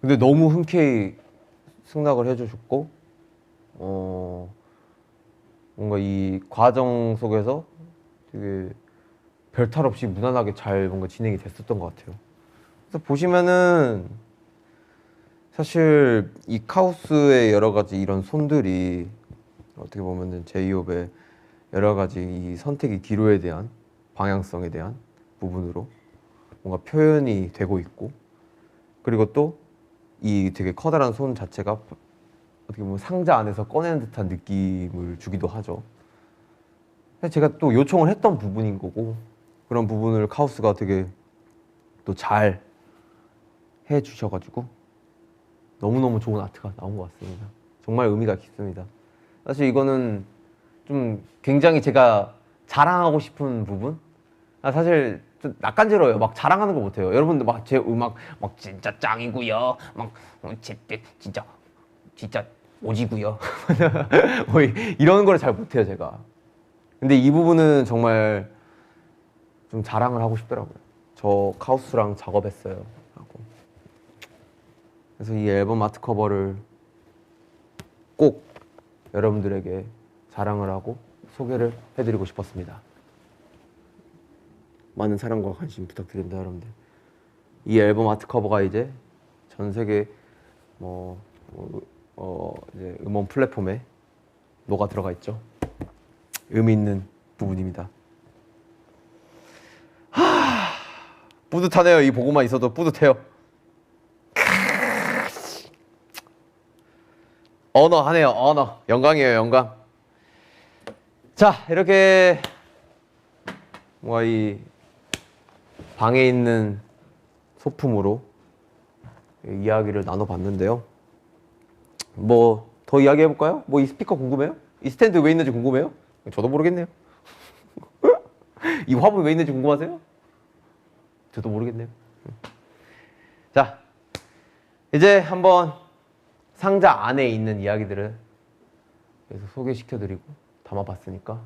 Speaker 1: 근데 너무 흔쾌히 승낙을 해주셨고 뭔가 이 과정 속에서 되게 별탈 없이 무난하게 잘 뭔가 진행이 됐었던 것 같아요. 그래서 보시면은 사실 이 카우스의 여러 가지 이런 손들이 어떻게 보면은 제이홉의 여러 가지 이 선택의 기로에 대한 방향성에 대한 부분으로 뭔가 표현이 되고 있고 그리고 또 이 되게 커다란 손 자체가 어떻게 보면 상자 안에서 꺼내는 듯한 느낌을 주기도 하죠. 제가 또 요청을 했던 부분인 거고 그런 부분을 카우스가 되게 또 잘 해주셔가지고 너무너무 좋은 아트가 나온 것 같습니다. 정말 의미가 깊습니다. 사실 이거는 좀 굉장히 제가 자랑하고 싶은 부분? 사실 좀 낯간지러워요. 막 자랑하는 거 못해요. 여러분들 막 제 음악 막 진짜 짱이고요. 막 진짜 오지고요. 뭐 이런 걸 잘 못해요 제가. 근데 이 부분은 정말 좀 자랑을 하고 싶더라고요. 저 카우스랑 작업했어요 하고. 그래서 이 앨범 아트 커버를 꼭 여러분들에게 자랑을 하고 소개를 해드리고 싶었습니다. 많은 사랑과 관심 부탁드립니다, 여러분들. 이 앨범 아트 커버가 이제 전 세계 이제 음원 플랫폼에 녹아 들어가 있죠. 의미 있는 부분입니다. 뿌듯하네요. 이 보고만 있어도 뿌듯해요. 언어하네요. 언어. 영광이에요. 영광. 자, 이렇게 뭔가 이 방에 있는 소품으로 이야기를 나눠봤는데요. 뭐 더 이야기해볼까요? 뭐 이 스피커 궁금해요? 이 스탠드 왜 있는지 궁금해요? 저도 모르겠네요. 이 화분 왜 있는지 궁금하세요? 저도 모르겠네요. 자, 이제 한번 상자 안에 있는 이야기들을 계속 소개시켜드리고 담아봤으니까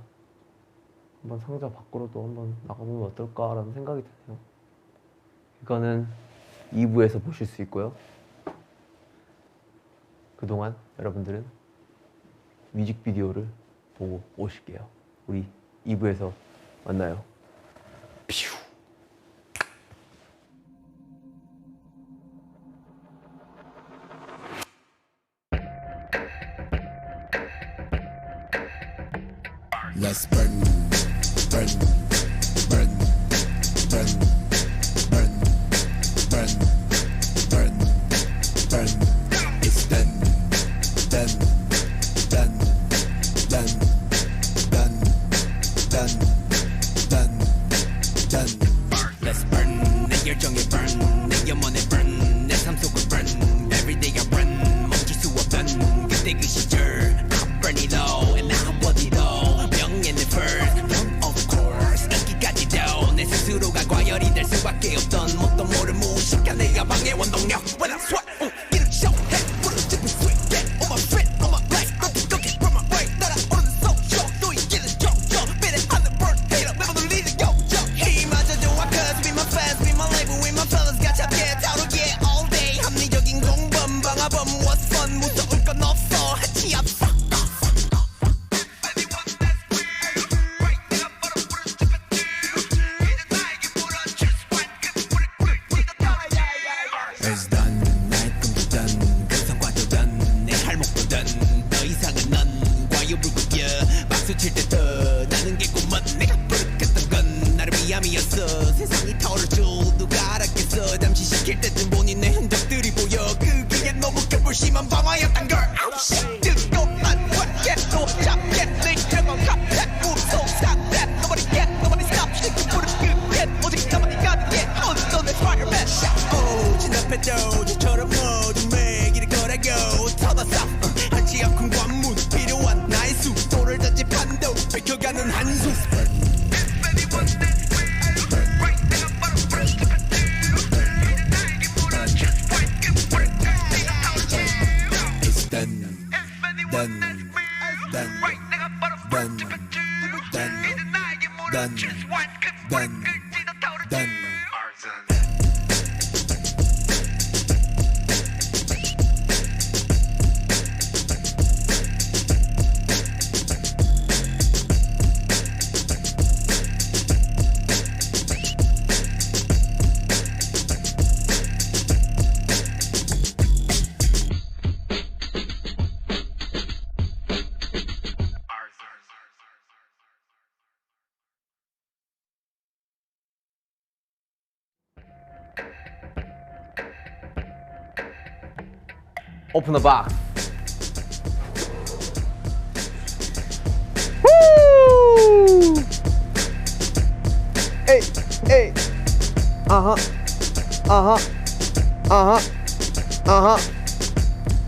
Speaker 1: 한번 상자 밖으로도 한번 나가보면 어떨까라는 생각이 드네요. 이거는 2부에서 보실 수 있고요. 그동안 여러분들은 뮤직비디오를 보고 오실게요. 우리 2부에서 만나요. 퓨.
Speaker 2: Let's burn, burn, burn, burn, burn, burn, burn, burn. It's done, done. 그때 그 시절 I'm burning low and I'm worthy low 명예는 first none of course 인기까지도 내 스스로가 과열이 될 수밖에 없던 뭣도 모를 무식한 내 가방의 원동력 When I sweat 이를 show해 부르짖는 sweet yeah on my feet on my legs don't go get from my way 날아오르는 social 또 이기는 정정 미래하는 burn hater 매번 울리는 요정 이마저 좋아 cause be my fans be my label with my fellas 같이 함께 다루기에 all day 합리적인 공범 방화범 what's fun 무서울 건 없어 해치 앞서 It's done, 나의 꿈도 done, 그 성과도 done, 내 할목도 done. 더 이상은 넌 과유불 급여 박수 칠 때 더 나는 개꿈은 내가 부르겠던 건 나를 위함이었어. 세상이 타오를 줄 누가 알았겠어. 잠시 시킬 때쯤 본인의 흔적들이 보여. 그게 너무 큰 불심한 방화였단 걸. 아우 씨, 뜨겁만 또 잡겠 내 경험 갑작 무서운 that nobody get nobody stop 시kin 부른 끝에 오직 나만이 가득해 넌 내 fireman shot. 진압해도 저처럼 모든 매기를 거라고 터졌어. 한치 앞큰 관문 필요한 나의 수도를 전집한도 뺏겨가는 한숨. It's done, done, done, done, done, done, done, done.
Speaker 1: 오픈 더 박스. 후! 에이, 에이. 아하. 아하. 아하. 아하.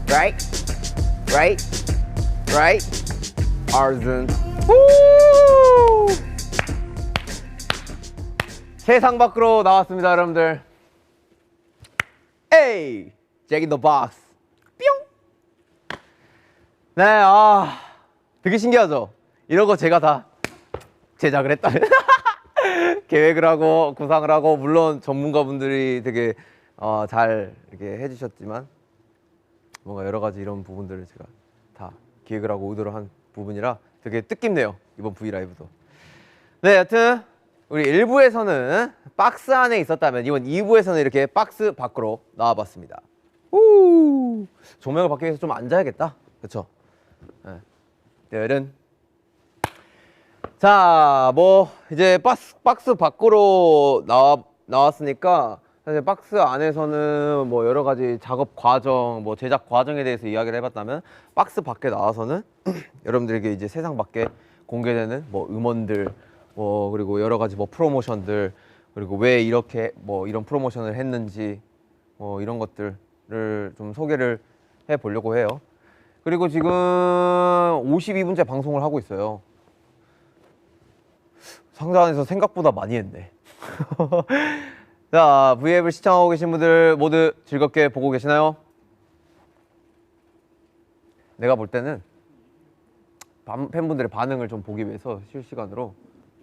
Speaker 1: Right? Right? Right? Arson. 후! 세상 밖으로 나왔습니다, 여러분들. 에이! Jack in the box. 뿅! 네, 되게 신기하죠? 이런 거 제가 다 제작을 했다. 계획을 하고, 구상을 하고, 물론 전문가분들이 되게 잘 이렇게 해주셨지만, 뭔가 여러 가지 이런 부분들을 제가 다 기획을 하고 의도를 한 부분이라 되게 뜻깊네요, 이번 브이라이브도. 네, 여튼, 우리 1부에서는 박스 안에 있었다면, 이번 2부에서는 이렇게 박스 밖으로 나와봤습니다. 우! 조명을 받기 위해서 좀 앉아야겠다. 그쵸? 네. 내일은 자, 뭐 이제 박스 밖으로 나왔으니까 사실 박스 안에서는 뭐 여러 가지 작업 과정, 뭐 제작 과정에 대해서 이야기를 해봤다면 박스 밖에 나와서는 여러분들에게 이제 세상 밖에 공개되는 뭐 음원들, 뭐 그리고 여러 가지 뭐 프로모션들, 그리고 왜 이렇게 뭐 이런 프로모션을 했는지 뭐 이런 것들을 좀 소개를 해 보려고 해요. 그리고 지금 52분째 방송을 하고 있어요. 상자 안에서 생각보다 많이 했네. 자, V앱을 시청하고 계신 분들 모두 즐겁게 보고 계시나요? 내가 볼 때는 팬분들의 반응을 좀 보기 위해서 실시간으로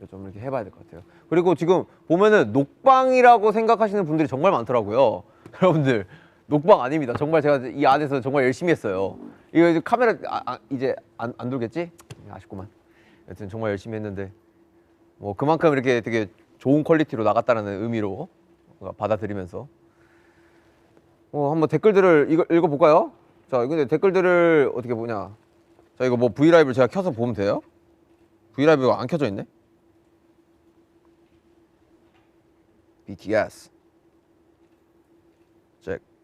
Speaker 1: 좀 이렇게 해봐야 될 것 같아요. 그리고 지금 보면은 녹방이라고 생각하시는 분들이 정말 많더라고요. 여러분들, 녹방 아닙니다. 정말 제가 이 안에서 정말 열심히 했어요. 이거 이제 카메라 이제 안 돌겠지? 아쉽구만. 여튼 정말 열심히 했는데 뭐 그만큼 이렇게 되게 좋은 퀄리티로 나갔다는 의미로 받아들이면서 한번 댓글들을 읽어볼까요? 자, 근데 댓글들을 어떻게 보냐? 자, 이거 뭐 브이라이브를 제가 켜서 보면 돼요? 브이라이브가 안 켜져 있네? BTS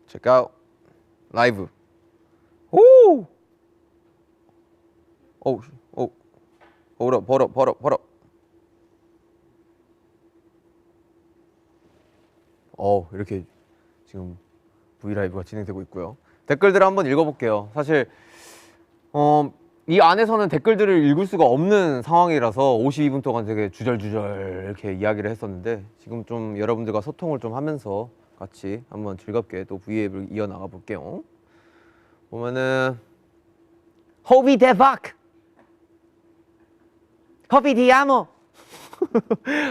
Speaker 1: check out 라이브. 오! 벌어. 이렇게 지금 브이라이브가 진행되고 있고요. 댓글들을 한번 읽어볼게요. 사실 이 안에서는 댓글들을 읽을 수가 없는 상황이라서 52분 동안 되게 주절주절 이렇게 이야기를 했었는데 지금 좀 여러분들과 소통을 좀 하면서 같이 한번 즐겁게 또 V앱을 이어나가 볼게요. 보면은 호비 대박! 호비 디아모!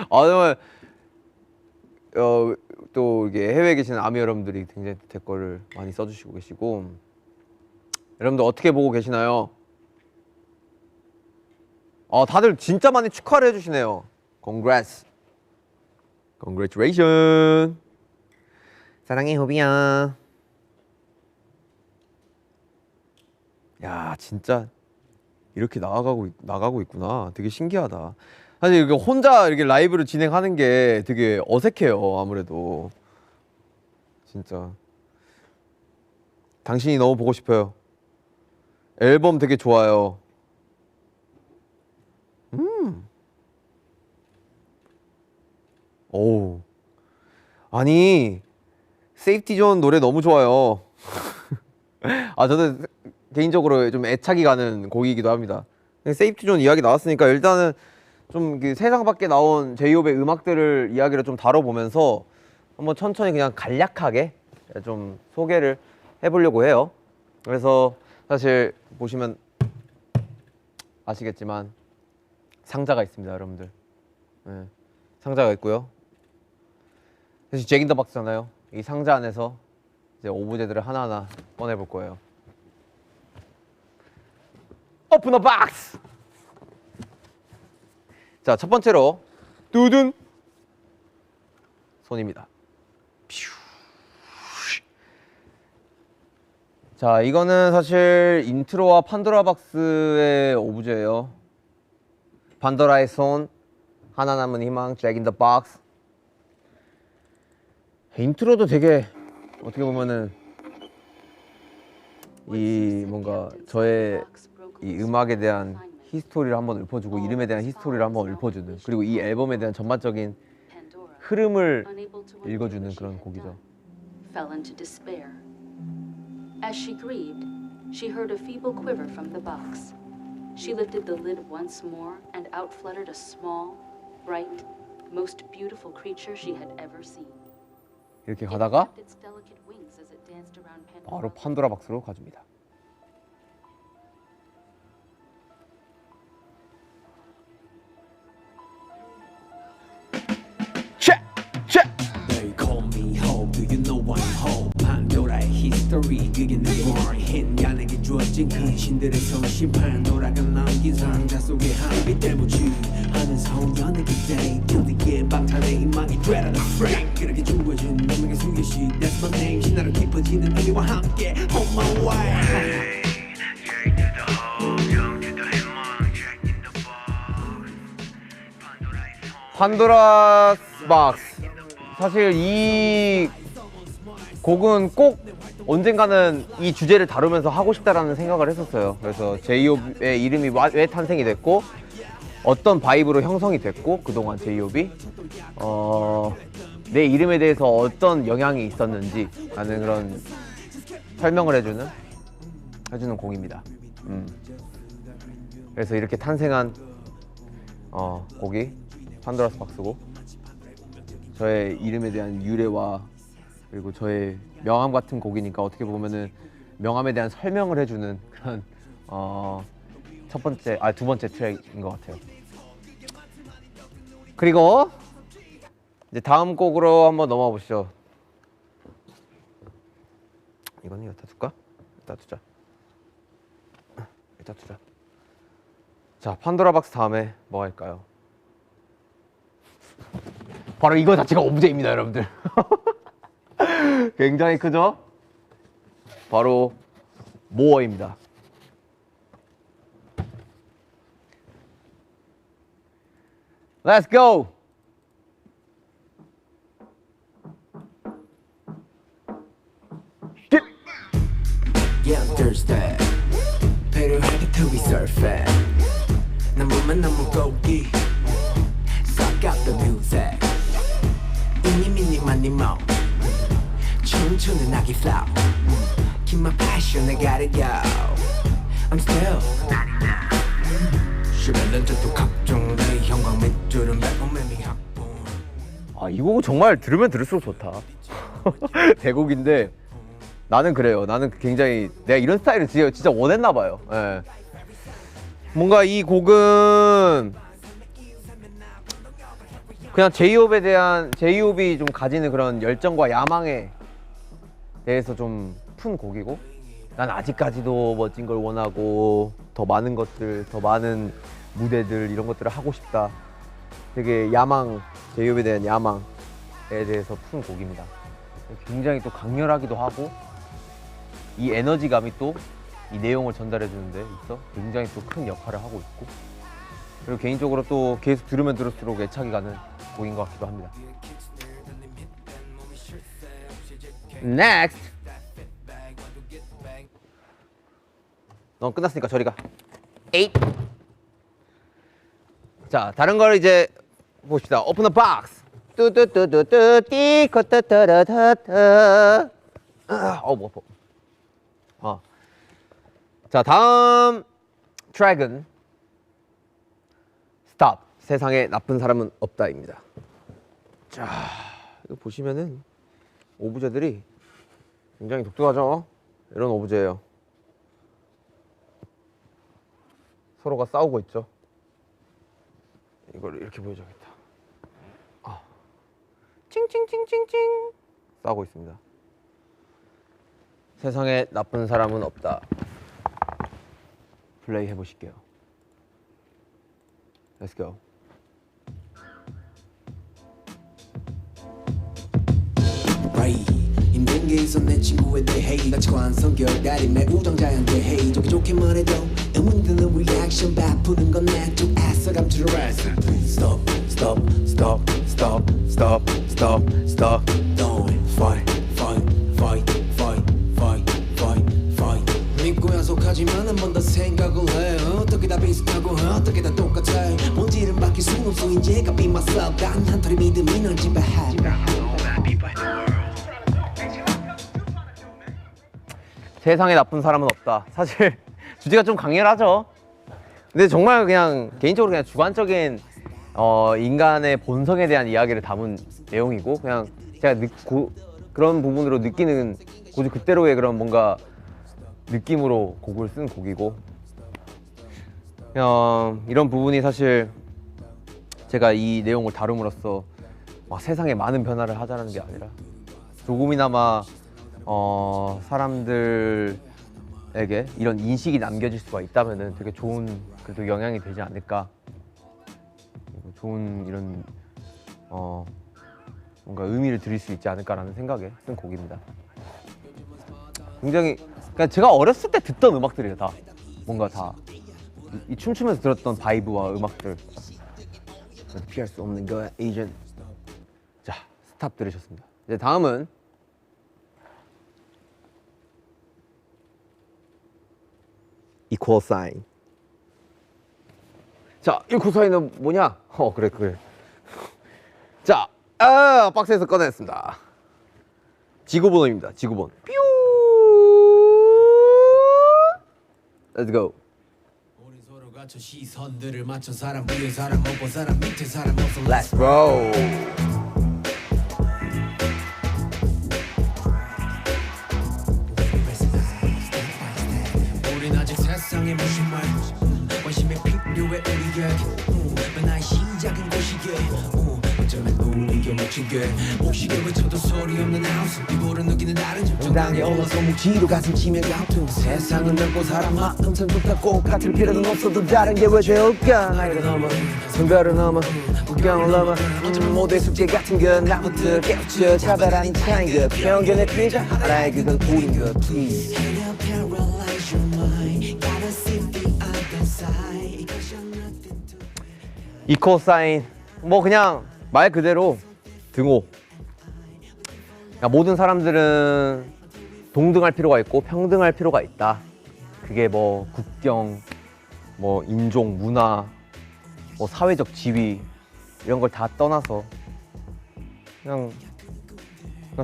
Speaker 1: 정말 또 이게 해외에 계시는 아미 여러분들이 굉장히 댓글을 많이 써주시고 계시고 여러분들 어떻게 보고 계시나요? 다들 진짜 많이 축하를 해주시네요. Congrats. Congratulations. 사랑해 호비야. 야 진짜 이렇게 나가고 있구나. 되게 신기하다. 사실 이렇게 혼자 이렇게 라이브를 진행하는 게 되게 어색해요. 아무래도 진짜 당신이 너무 보고 싶어요. 앨범 되게 좋아요. 오. 아니 세이프티 존 노래 너무 좋아요. 저는 개인적으로 좀 애착이 가는 곡이기도 합니다. 세이프티 존 이야기 나왔으니까 일단은 좀 세상 밖에 나온 제이홉의 음악들을 이야기를 좀 다뤄보면서 한번 천천히 그냥 간략하게 좀 소개를 해보려고 해요. 그래서 사실 보시면 아시겠지만 상자가 있습니다, 여러분들. 네, 상자가 있고요. 사실 잭 인 더 박스잖아요. 이 상자 안에서 이제 오브제들을 하나하나 꺼내볼 거예요. 오픈 더 박스! 자, 첫 번째로 뚜둔 손입니다. 자, 이거는 사실 인트로와 판도라 박스의 오브제예요. 판도라의 손, 하나 남은 희망, 잭 인 더 박스. 인트로도 되게 어떻게 보면은 이 뭔가 저의 이 음악에 대한 히스토리를 한번 읊어주고 이름에 대한 히스토리를 한번 읊어주는, 그리고 이 앨범에 대한 전반적인 흐름을 읽어주는 그런 곡이죠.
Speaker 3: Fell into despair. As she grieved, she heard a feeble quiver from the box. She lifted the lid once more, and out fluttered a small, bright, most beautiful creature she had ever seen.
Speaker 1: 이렇게
Speaker 3: It
Speaker 1: 가다가
Speaker 3: flapped its delicate wings as it danced around
Speaker 1: 바로
Speaker 3: Pandora.
Speaker 1: 판도라 박스로 가줍니다.
Speaker 2: They call me Hope, do you know I'm Hope? 판도라의 히스토리 그게 내 머리엔 야에게 주어진 근신들의 손심 판도라가 남긴 상자 속에 한빛 대무주하는 소년의 그때 길드기에 방탄의 희망이 되라는 프레임 그렇게 주어진 운명의 수요시 That's my name 신나로 깊어지는 의미와 함께 On my way
Speaker 1: 판도라 박스. 사실 이 곡은 꼭 언젠가는 이 주제를 다루면서 하고 싶다라는 생각을 했었어요. 그래서 제이홉의 이름이 왜 탄생이 됐고 어떤 바이브로 형성이 됐고 그동안 제이홉이 내 이름에 대해서 어떤 영향이 있었는지 라는 그런 설명을 해주는 곡입니다. 그래서 이렇게 탄생한 곡이 판도라스 박스고, 저의 이름에 대한 유래와 그리고 저의 명함 같은 곡이니까 어떻게 보면은 명함에 대한 설명을 해주는 그런 두 번째 트랙인 것 같아요. 그리고 이제 다음 곡으로 한번 넘어가 보시죠. 이거는 여기다 둘까? 여기다 두자. 자, 판도라 박스 다음에 뭐 할까요? 바로 이거 자체가 오브제입니다, 여러분들. 굉장히 크죠? 바로 모어입니다. Let's go!
Speaker 2: Yeah, I'm thirsty 배려하게 to be surfing 난 물만 너무 고기 Suck up the music 이니 미니 마니 모 춤추는 아기 flow Keep my passion I gotta go I'm still 11년 전도 각종의 형광 밑줄은 매번 미학봉.
Speaker 1: 아, 이 곡은 정말 들으면 들을수록 좋다. 대곡인데 나는 그래요. 나는 굉장히 내가 이런 스타일을 진짜 원했나 봐요. 예. 뭔가 이 곡은 그냥 제이홉이 좀 가지는 그런 열정과 야망에 대해서 좀 푼 곡이고, 난 아직까지도 멋진 걸 원하고 더 많은 것들, 더 많은 무대들 이런 것들을 하고 싶다. 되게 야망, 제이홉에 대한 야망에 대해서 푼 곡입니다. 굉장히 또 강렬하기도 하고, 이 에너지감이 또 이 내용을 전달해 주는데 있어 굉장히 또 큰 역할을 하고 있고, 그리고 개인적으로 또 계속 들으면 들을수록 애착이 가는 곡인 것 같기도 합니다. Next. 넌 끝났으니까 저리 가. 8. 자, 다른 걸 이제 봅시다. Open the box. 뚜뚜뚜뚜뚜 띠코따따라타타. 뭐 아파. 자, 다음 트랙은 Stop. 세상에 나쁜 사람은 없다입니다. 자, 이거 보시면은 오브제들이 굉장히 독특하죠? 이런 오브제예요. 서로가 싸우고 있죠. 이걸 이렇게 보여줘야겠다. 칭칭칭칭칭 싸우고 있습니다. 세상에 나쁜 사람은 없다. 플레이 해보실게요. Let's go.
Speaker 2: 인생계에서 내 친구에 대해 가치관 성격 다림의 우정자연 대해 좋게 좋게 말해도 의문드는 리액션 바쁘는 건 내 쪽 애써 감추려 해서 Stop, stop, stop, stop, stop, stop, stop. Don't fight, fight, fight, fight, fight, fight, fight. 믿고 약속하지만 한 번 더 생각을 해. 어떻게 다 비슷하고 어떻게 다 똑같아. 본질은 바뀔 순 없어. 이제가 be myself. 단 한 털의 믿음이 널 지배해.
Speaker 1: 세상에 나쁜 사람은 없다. 사실 주제가 좀 강렬하죠. 근데 정말 그냥 개인적으로 그냥 주관적인 인간의 본성에 대한 이야기를 담은 내용이고, 그냥 제가 그런 부분으로 느끼는 고주 그대로의 그런 뭔가 느낌으로 곡을 쓴 곡이고, 그냥 이런 부분이 사실 제가 이 내용을 다룸으로써 막 세상에 많은 변화를 하자는 게 아니라 조금이나마 사람들에게 이런 인식이 남겨질 수가 있다면은 되게 좋은 그래도 영향이 되지 않을까. 좋은 이런 뭔가 의미를 드릴 수 있지 않을까라는 생각에 쓴 곡입니다. 굉장히 그러니까 제가 어렸을 때 듣던 음악들이에요. 다 뭔가 다 이 춤추면서 들었던 바이브와 음악들. 피할 수 없는 거야, 에이전. 자, 스탑 들으셨습니다. 이제 다음은 equal sign. 자, equal sign은 뭐냐? 그래. 자, 박스에서 꺼냈습니다. 지구본호입니다. 지구본. 뾰. Let's go.
Speaker 2: 우린 서로 갖춘 시선들을 맞춰 사람 위에 사람 먹고 사람 밑에 사람 없어.
Speaker 1: Let's go.
Speaker 2: 우린 아직 세상에 무슨 말 관심이 필요해 우리에게 나의 시작은 곳이게 어쩌면 우리에게 묻히게 옥시게 외쳐도 소리 없는 하우스 이보를 느끼는 다른 정당에 올라서 묵지로 가슴 치며 가투 세상은 넓고 사람 마음 참 좋다고 같을 필요는 없어도 다른 게 왜 좋을까 나이를 넘어 성별을 넘어 국경을 넘어 모두의 숙제 같은 건 나부터 깨우쳐 차별 아닌 차인 것 편견의 피해자 알아야 그건 우린 것 please
Speaker 1: equal sign. 뭐 그냥 말 그대로 등호. 그러니까 모든 사람들은 동등할 필요가 있고 평등할 필요가 있다. 그게 뭐 국경, 뭐 인종, 문화, 뭐 사회적 지위 이런 걸 다 떠나서 그냥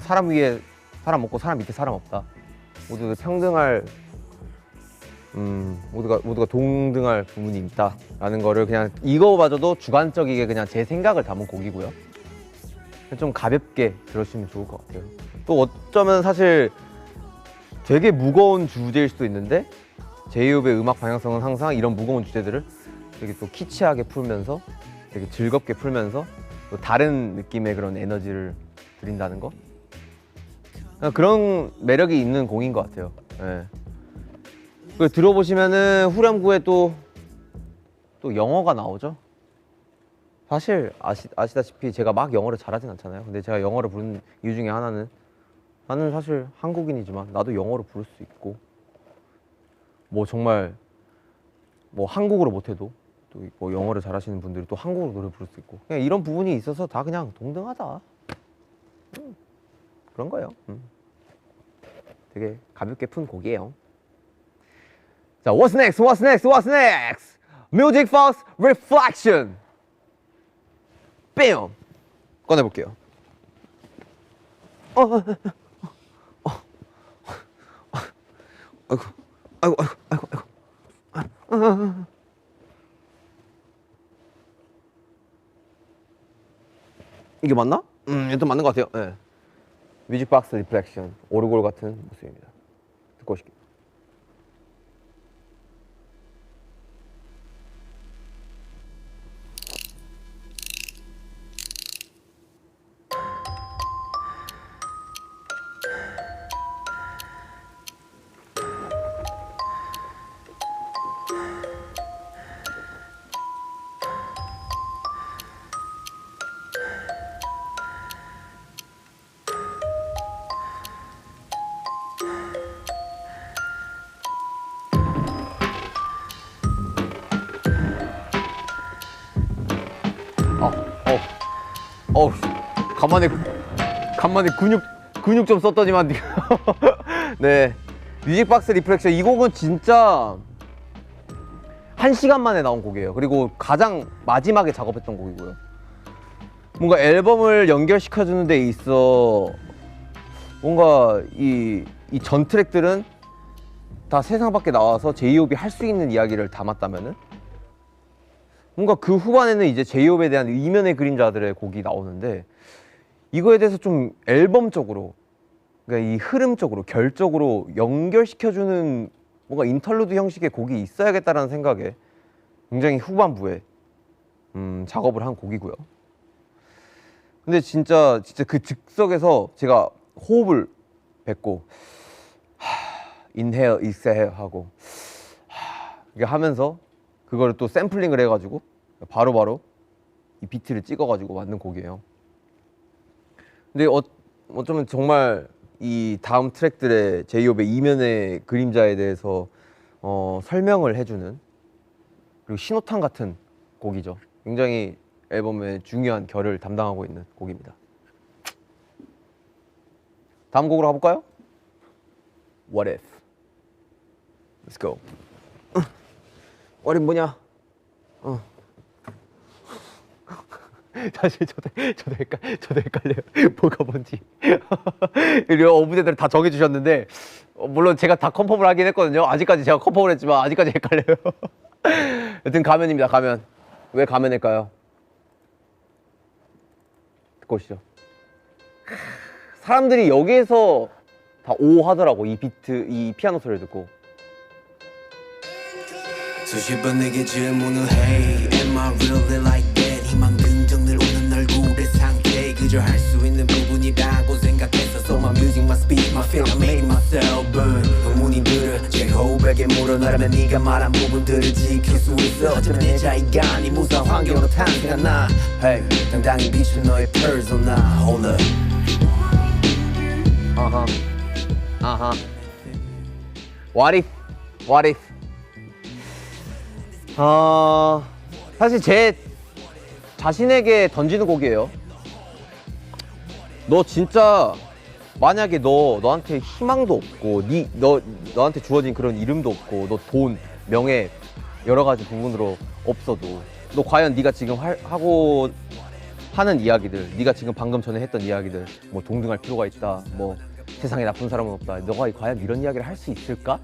Speaker 1: 사람 위에 사람 없고 사람 밑에 사람 없다. 모두 평등할 모두가 동등할 부분이 있다라는 거를 그냥 이거마저도 주관적이게 그냥 제 생각을 담은 곡이고요. 좀 가볍게 들으시면 좋을 것 같아요. 또 어쩌면 사실 되게 무거운 주제일 수도 있는데 제이홉의 음악 방향성은 항상 이런 무거운 주제들을 되게 또 키치하게 풀면서 되게 즐겁게 풀면서 또 다른 느낌의 그런 에너지를 드린다는 거, 그런 매력이 있는 곡인 것 같아요. 예. 그 들어보시면은 후렴구에 또 영어가 나오죠. 사실 아시다시피 제가 막 영어를 잘하진 않잖아요. 근데 제가 영어를 부르는 이유 중에 하나는 나는 사실 한국인이지만 나도 영어로 부를 수 있고 뭐 정말 뭐 한국어로 못해도 또 뭐 영어를 잘하시는 분들이 또 한국어로 노래 부를 수 있고 그냥 이런 부분이 있어서 다 그냥 동등하다. 그런 거예요. 되게 가볍게 푼 곡이에요. 자, what's next? What's next? What's next? Music Fox Reflection. 뺨! 꺼내볼게요. 아이고. 이게 맞나? 일단 맞는 것 같아요. 네. 뮤직박스 리플렉션. 오르골 같은 모습입니다. 듣고 오실게요. 간만에 근육 좀 썼더니만. 네, 뮤직박스 리플렉션. 이 곡은 진짜 1시간 만에 나온 곡이에요. 그리고 가장 마지막에 작업했던 곡이고요. 뭔가 앨범을 연결시켜주는 데 있어 뭔가 이 전 트랙들은 다 세상 밖에 나와서 제이홉이 할 수 있는 이야기를 담았다면은 뭔가 그 후반에는 이제 제이홉에 대한 이면의 그림자들의 곡이 나오는데 이거에 대해서 좀 앨범적으로, 그러니까 이 흐름적으로 결적으로 연결시켜주는 뭔가 인터루드 형식의 곡이 있어야겠다라는 생각에 굉장히 후반부에 작업을 한 곡이고요. 근데 진짜 그 즉석에서 제가 호흡을 뱉고 인헤어 익스헤어 하고 이게 하면서 그거를 또 샘플링을 해가지고 바로바로 이 비트를 찍어가지고 만든 곡이에요. 근데 어쩌면 정말 이 다음 트랙들의 제이홉의 이면의 그림자에 대해서 설명을 해주는, 그리고 신호탄 같은 곡이죠. 굉장히 앨범의 중요한 결을 담당하고 있는 곡입니다. 다음 곡으로 가볼까요? What if? Let's go. What if 뭐냐? 사실 저도 헷갈려요. 뭐가 뭔지. 어부대들 다 정해주셨는데 물론 제가 다 컨펌을 하긴 했거든요. 아직까지 제가 컨펌을 했지만 아직까지 헷갈려요. 여튼 가면입니다. 가면. 왜 가면일까요? 듣고 오시죠. 사람들이 여기에서 다 오 하더라고. 이 비트, 이 피아노 소리를 듣고.
Speaker 2: 수십 번 내게 질문을 해 Am I really like that? 희망 긍정들 오는 얼굴의 상태 그저 할 수 있는 부분이라고 생각했어. So my music, my speech, my feel, I made myself burn. 의문이 들어 제호백에 물어나라면 네가 말한 부분들을 지킬 수 있어. 하지만 내 자의가 아닌 무사한 환경으로 탄생한 나 Hey, 당당히 비춘 너의 persona Hold up
Speaker 1: 아하. What if? What if? 사실 제 자신에게 던지는 곡이에요. 너 진짜 만약에 너한테 희망도 없고 너한테 주어진 그런 이름도 없고 너 돈, 명예 여러 가지 부분으로 없어도 너 과연 네가 지금 하고 하는 이야기들, 네가 지금 방금 전에 했던 이야기들, 뭐 동등할 필요가 있다, 뭐 세상에 나쁜 사람은 없다, 너가 과연 이런 이야기를 할 수 있을까?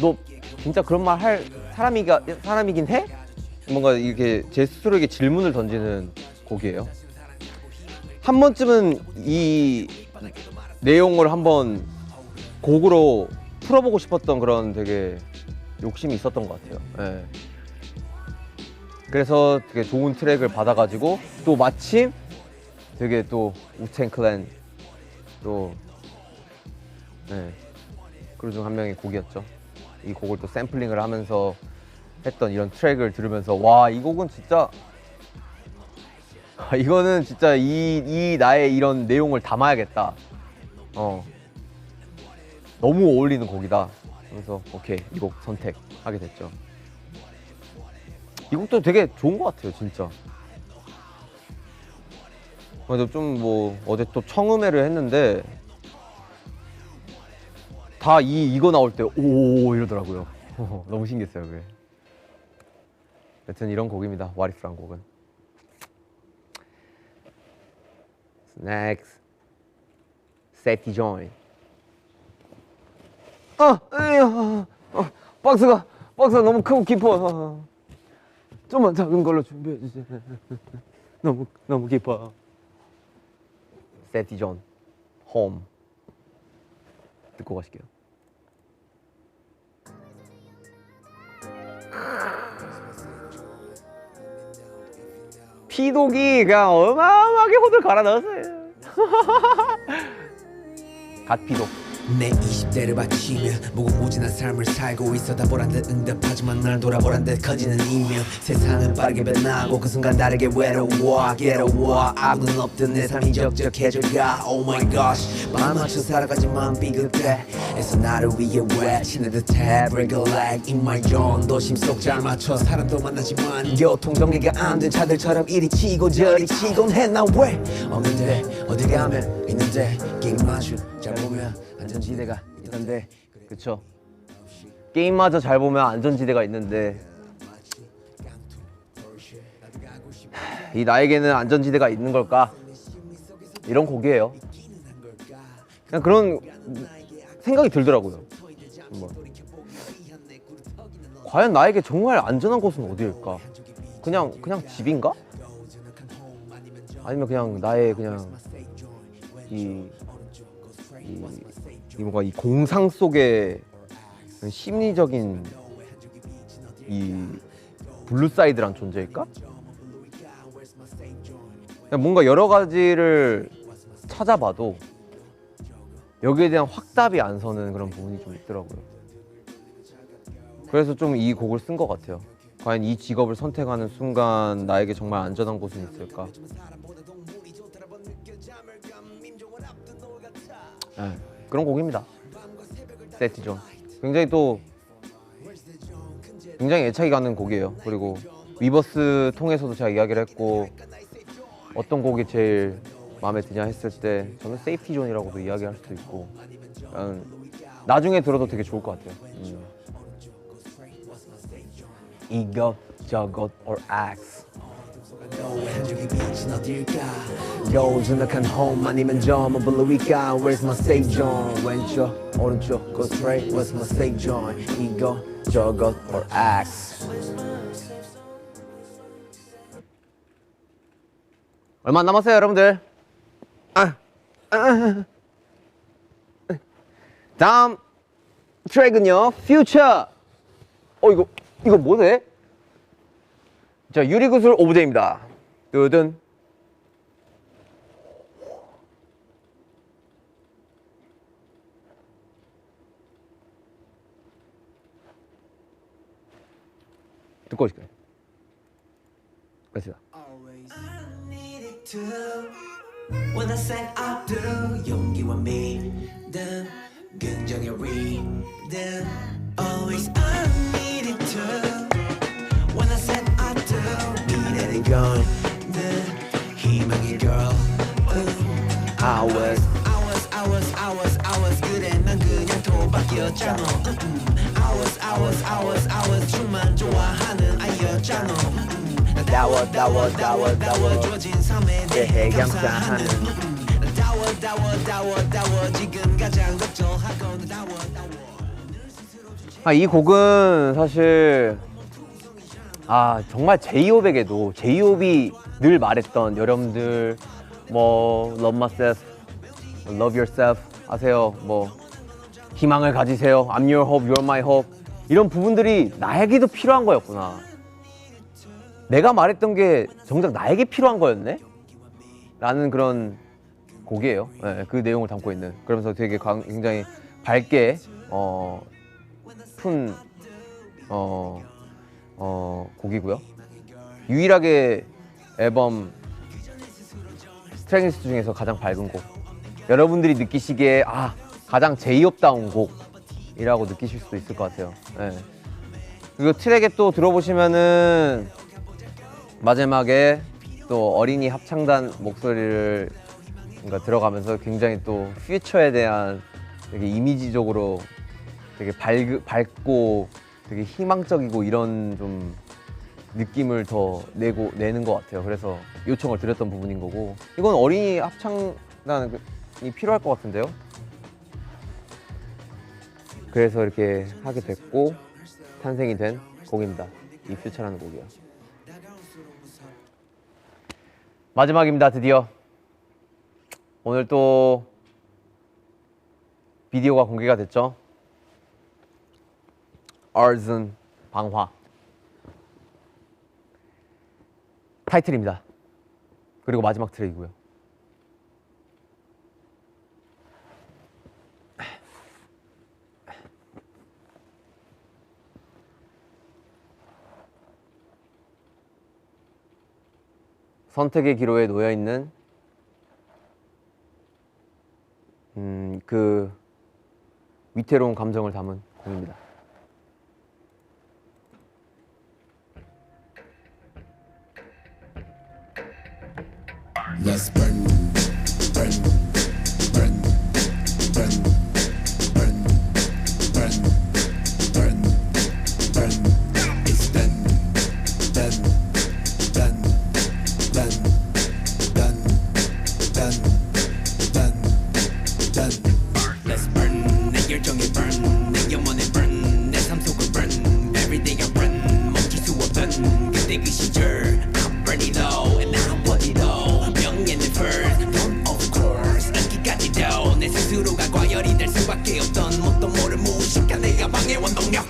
Speaker 1: 너 진짜 그런 말 할 사람이긴 해? 뭔가 이렇게 제 스스로에게 질문을 던지는 곡이에요. 한 번쯤은 이 내용을 한번 곡으로 풀어보고 싶었던 그런 되게 욕심이 있었던 것 같아요. 예. 그래서 되게 좋은 트랙을 받아가지고 또 마침 되게 또 우텐 클랜 또 그루 중 한 명의 곡이었죠. 이 곡을 또 샘플링을 하면서 했던 이런 트랙을 들으면서 와, 이 곡은 진짜 이거는 진짜 이 나의 이런 내용을 담아야겠다. 너무 어울리는 곡이다. 그래서 오케이, 이 곡 선택하게 됐죠. 이 곡도 되게 좋은 것 같아요, 진짜. 그래서 좀 뭐 어제 또 청음회를 했는데 다 이거 나올 때 오 이러더라고요. 너무 신기했어요, 그게. 여튼 이런 곡입니다. What If란 곡은. Next, Safety Joint. 박스가 너무 크고 깊어. 좀만 작은 걸로 준비해 주세요. 너무 깊어. Safety Joint, Home. 듣고 가실게요. 피독이 그냥 어마어마하게 호들 갈아 넣었어요. 갓피독.
Speaker 2: 내 20대를 바치며 무궁무진한 삶을 살고 있어 다 보란 듯 응답하지만 날 돌아보란 듯 커지는 이명 세상은 빠르게 변하고 그 순간 다르게 외로워 괴로워 아무는 없던 내 삶이 적적해져가 Oh my gosh 마음 맞춰 살아가지만 비급해 애써 나를 위해 외치는 듯해 Break a leg in my zone 도심 속 잘 맞춰 사람도 만나지만 교통정리가 안 된 차들처럼 이리 치고 저리 치곤 해 나 왜 없는데 어디 가면 있는데 게임마저 잘 보면 안전지대가 있던데.
Speaker 1: 그쵸. 게임마저 잘 보면 안전지대가 있는데 이 나에게는 안전지대가 있는 걸까? 이런 곡이에요. 그냥 그런 생각이 들더라고요. 과연 나에게 정말 안전한 곳은 어디일까? 그냥 집인가? 아니면 그냥 나의 그냥 이 뭔가 이 공상 속의 심리적인 이 블루사이드란 존재일까? 그냥 뭔가 여러 가지를 찾아봐도 여기에 대한 확답이 안 서는 그런 부분이 좀 있더라고요. 그래서 좀 이 곡을 쓴 것 같아요. 과연 이 직업을 선택하는 순간 나에게 정말 안전한 곳은 있을까? 그런 곡입니다. 세티죠. 굉장히 애착이 가는 곡이에요. 그리고 위버스 통해서도 제가 이야기를 했고 어떤 곡이 제일 마음에 드냐 했을 때 저는 세이프티 존이라고도 이야기할 수도 있고 나중에 들어도 되게 좋을 것 같아요. 이것 저것 or X 요준악한 home 아니면 좀 블루위가 Where's my safe zone 왼쪽 오른쪽 go straight Where's my safe zone 이것 저것 or X 얼마 안 남았어요 여러분들. 다음 트랙은요 Future. 이거 뭐네? 자, 유리구슬 오브제입니다. 뜨든. 듣고 오실까요? 맞습니다.
Speaker 2: When I said I do 용기와 믿음 긍정의 rhythm Always I needed to When I said I do 미래는 건 늘 희망의 girl Hours 그래 난 그냥 도박이었잖아 Hours 춤만 좋아하는 아이였잖아 다워 주어진 삶에 대해 감사하는 다워 지금 가장 적절하고 다워 늘 스스로 주체
Speaker 1: 이 곡은 사실 정말 제이홉에게도 제이홉이 늘 말했던 여러분들 뭐 love myself, love yourself 하세요. 뭐 희망을 가지세요. I'm your hope, you're my hope. 이런 부분들이 나에게도 필요한 거였구나. 내가 말했던 게 정작 나에게 필요한 거였네? 라는 그런 곡이에요. 네, 그 내용을 담고 있는. 그러면서 되게 굉장히 밝게 푼 곡이고요. 유일하게 앨범 스트렝스 중에서 가장 밝은 곡. 여러분들이 느끼시기에 가장 제이홉다운 곡이라고 느끼실 수도 있을 것 같아요. 네. 그리고 트랙에 또 들어보시면은 마지막에 또 어린이 합창단 목소리를 들어가면서 굉장히 또 퓨처에 대한 되게 이미지적으로 되게 밝고 되게 희망적이고 이런 좀 느낌을 더 내는 것 같아요. 그래서 요청을 드렸던 부분인 거고, 이건 어린이 합창단이 필요할 것 같은데요. 그래서 이렇게 하게 됐고 탄생이 된 곡입니다. 이 퓨처라는 곡이요. 마지막입니다. 드디어 오늘 또 비디오가 공개가 됐죠. Arjun 방화 타이틀입니다. 그리고 마지막 트랙이고요. 선택의 기로에 놓여 있는 그 위태로운 감정을 담은 곡입니다.
Speaker 2: Let's burn, burn, burn, burn, burn, burn, burn, burn. It's done, done, done, done, done, done, done, done. Let's burn. 내 열정에 burn, 내 영혼에 burn, 내 삶 속을 burn. Every day I run, 멈출 수 없던 그때 그 시절. I'm burning low and I'm burning low. 내 스스로가 과열이 될 수밖에 없던 뭣도 모를 무식한 내 가방의 원동력.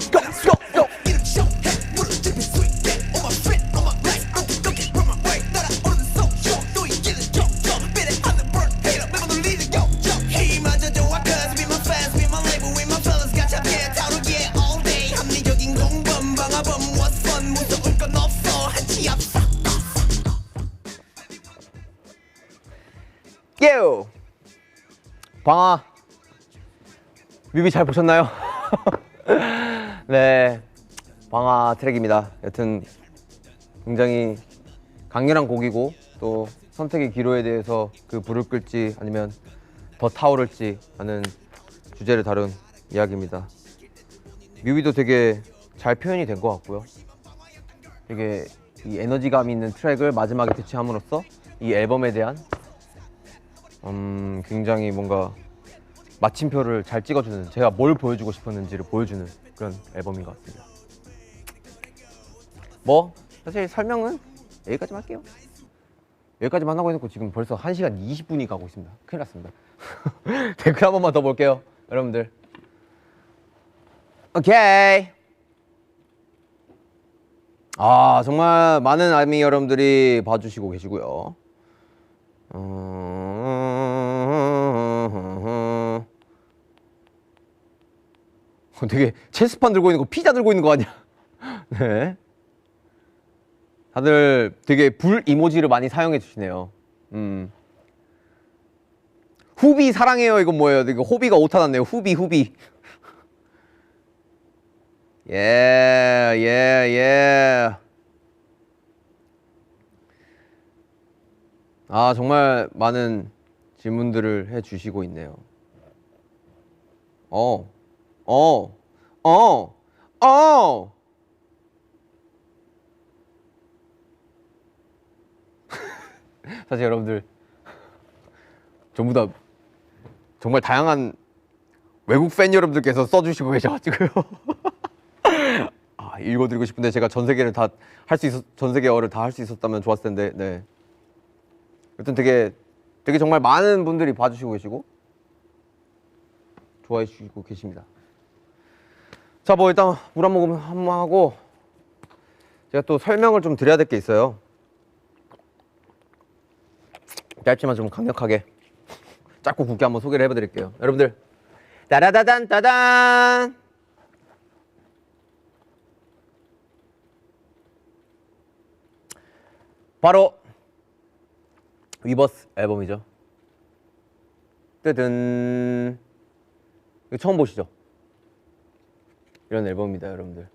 Speaker 1: 요! 방아 뮤비 잘 보셨나요? 네, 방아 트랙입니다. 여튼 굉장히 강렬한 곡이고 또 선택의 기로에 대해서 그 불을 끌지 아니면 더 타오를지 하는 주제를 다룬 이야기입니다. 뮤비도 되게 잘 표현이 된 것 같고요. 되게 이 에너지감 있는 트랙을 마지막에 대체함으로써 이 앨범에 대한 굉장히 뭔가 마침표를 잘 찍어주는, 제가 뭘 보여주고 싶었는지를 보여주는 그런 앨범인 것 같습니다. 뭐 사실 설명은 여기까지만 할게요. 여기까지만 하고 해놓고 지금 벌써 1시간 20분이 가고 있습니다. 큰일 났습니다. 댓글 한 번만 더 볼게요, 여러분들. 오케이. 정말 많은 아미 여러분들이 봐주시고 계시고요. 되게 체스판 들고 있는 거 피자 들고 있는 거 아니야? 네. 다들 되게 불 이모지를 많이 사용해 주시네요. 후비 사랑해요. 이건 뭐예요? 이거 호비가 오타 났네요. 후비. 예. 정말 많은 질문들을 해 주시고 있네요. 사실 여러분들 전부 다 정말 다양한 외국 팬 여러분들께서 써주시고 계셔가지고요. 읽어드리고 싶은데 제가 전 세계를 다 할 수 있었 전 세계어를 다 할 수 있었다면 좋았을 텐데. 네. 여튼 되게 정말 많은 분들이 봐주시고 계시고 좋아해 주시고 계십니다. 자, 뭐 일단 물 한 모금 한번 하고 제가 또 설명을 좀 드려야 될 게 있어요. 짧지만 좀 강력하게 짧고 굵게 한번 소개를 해드릴게요. 여러분들, 따라다단 따단. 바로 위버스 앨범이죠. 뜨든. 이거 처음 보시죠? 이런 앨범입니다, 여러분들.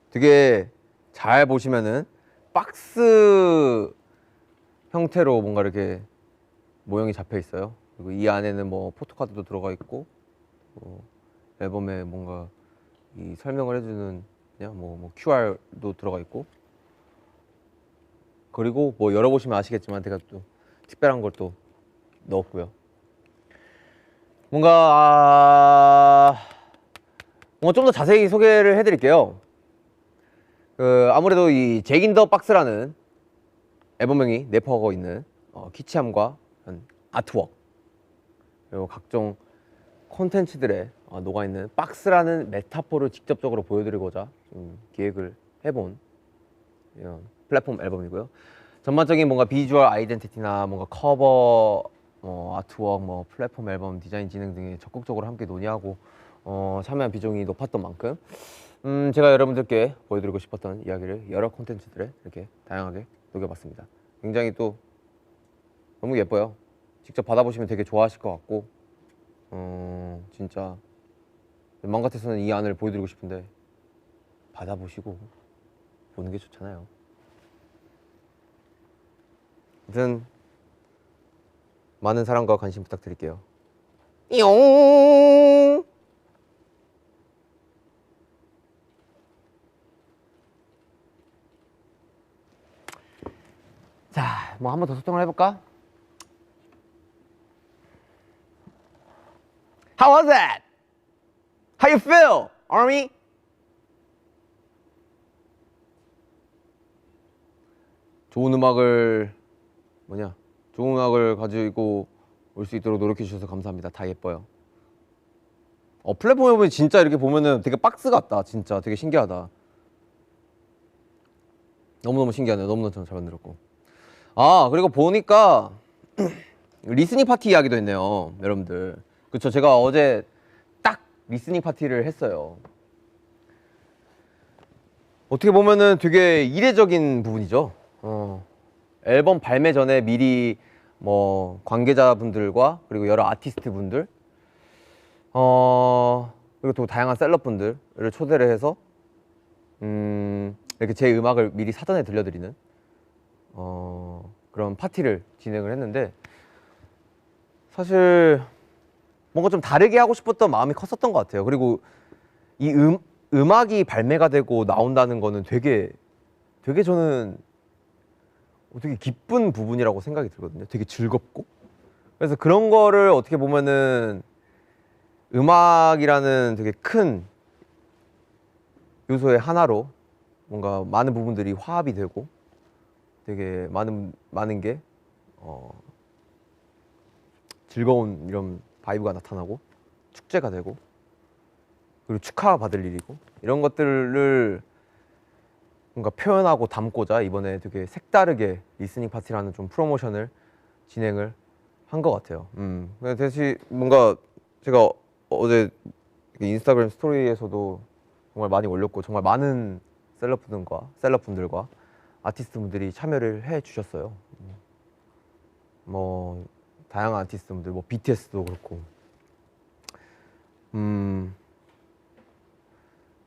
Speaker 1: 되게 잘 보시면은 박스 형태로 뭔가 이렇게 모형이 잡혀 있어요. 그리고 이 안에는 뭐 포토카드도 들어가 있고, 앨범에 뭔가 이 설명을 해주는 그냥 뭐 QR도 들어가 있고, 그리고 뭐 열어보시면 아시겠지만 제가 또 특별한 걸 또 넣었고요. 뭔가 좀 더 자세히 소개를 해드릴게요. 아무래도 이 잭 인 더 박스라는 앨범명이 내포하고 있는 키치함과 아트웍, 그리고 각종 콘텐츠들에 녹아있는 박스라는 메타포를 직접적으로 보여드리고자 기획을 해본 이런 플랫폼 앨범이고요. 전반적인 뭔가 비주얼 아이덴티티나 뭔가 커버, 아트웍, 뭐 플랫폼 앨범 디자인 진행 등에 적극적으로 함께 논의하고 참여한 비중이 높았던 만큼 제가 여러분들께 보여드리고 싶었던 이야기를 여러 콘텐츠들에 이렇게 다양하게 녹여봤습니다. 굉장히 또 너무 예뻐요. 직접 받아보시면 되게 좋아하실 것 같고, 진짜 마음 같아서는 이 안을 보여드리고 싶은데 받아보시고 보는 게 좋잖아요. 아무튼 많은 사랑과 관심 부탁드릴게요. 띠용. 자, 뭐 한 번 더 소통을 해볼까? How was that? How you feel, Army? 좋은 음악을 가지고 올 수 있도록 노력해 주셔서 감사합니다. 다 예뻐요. 플랫폼에 보면 진짜 이렇게 보면은 되게 박스 같다. 진짜 되게 신기하다. 너무너무 신기하네요. 너무너무 잘 만들었고. 그리고 보니까 리스닝 파티 이야기도 있네요, 여러분들. 그쵸, 제가 어제 딱 리스닝 파티를 했어요. 어떻게 보면은 되게 이례적인 부분이죠. 앨범 발매 전에 미리 뭐 관계자분들과 그리고 여러 아티스트 분들, 그리고 또 다양한 셀럽분들을 초대를 해서 이렇게 제 음악을 미리 사전에 들려드리는 그런 파티를 진행을 했는데, 사실 뭔가 좀 다르게 하고 싶었던 마음이 컸었던 것 같아요. 그리고 이 음악이 발매가 되고 나온다는 거는 되게 저는 되게 기쁜 부분이라고 생각이 들거든요. 되게 즐겁고. 그래서 그런 거를 어떻게 보면은 음악이라는 되게 큰 요소의 하나로 뭔가 많은 부분들이 화합이 되고 되게 많은 게 즐거운 이런 바이브가 나타나고 축제가 되고 그리고 축하받을 일이고 이런 것들을 뭔가 표현하고 담고자 이번에 되게 색다르게 리스닝 파티라는 좀 프로모션을 진행을 한 것 같아요. 대신 뭔가 제가 어제 인스타그램 스토리에서도 정말 많이 올렸고 정말 많은 셀럽분들과 아티스트분들이 참여를 해 주셨어요. 뭐 다양한 아티스트분들, 뭐 BTS도 그렇고.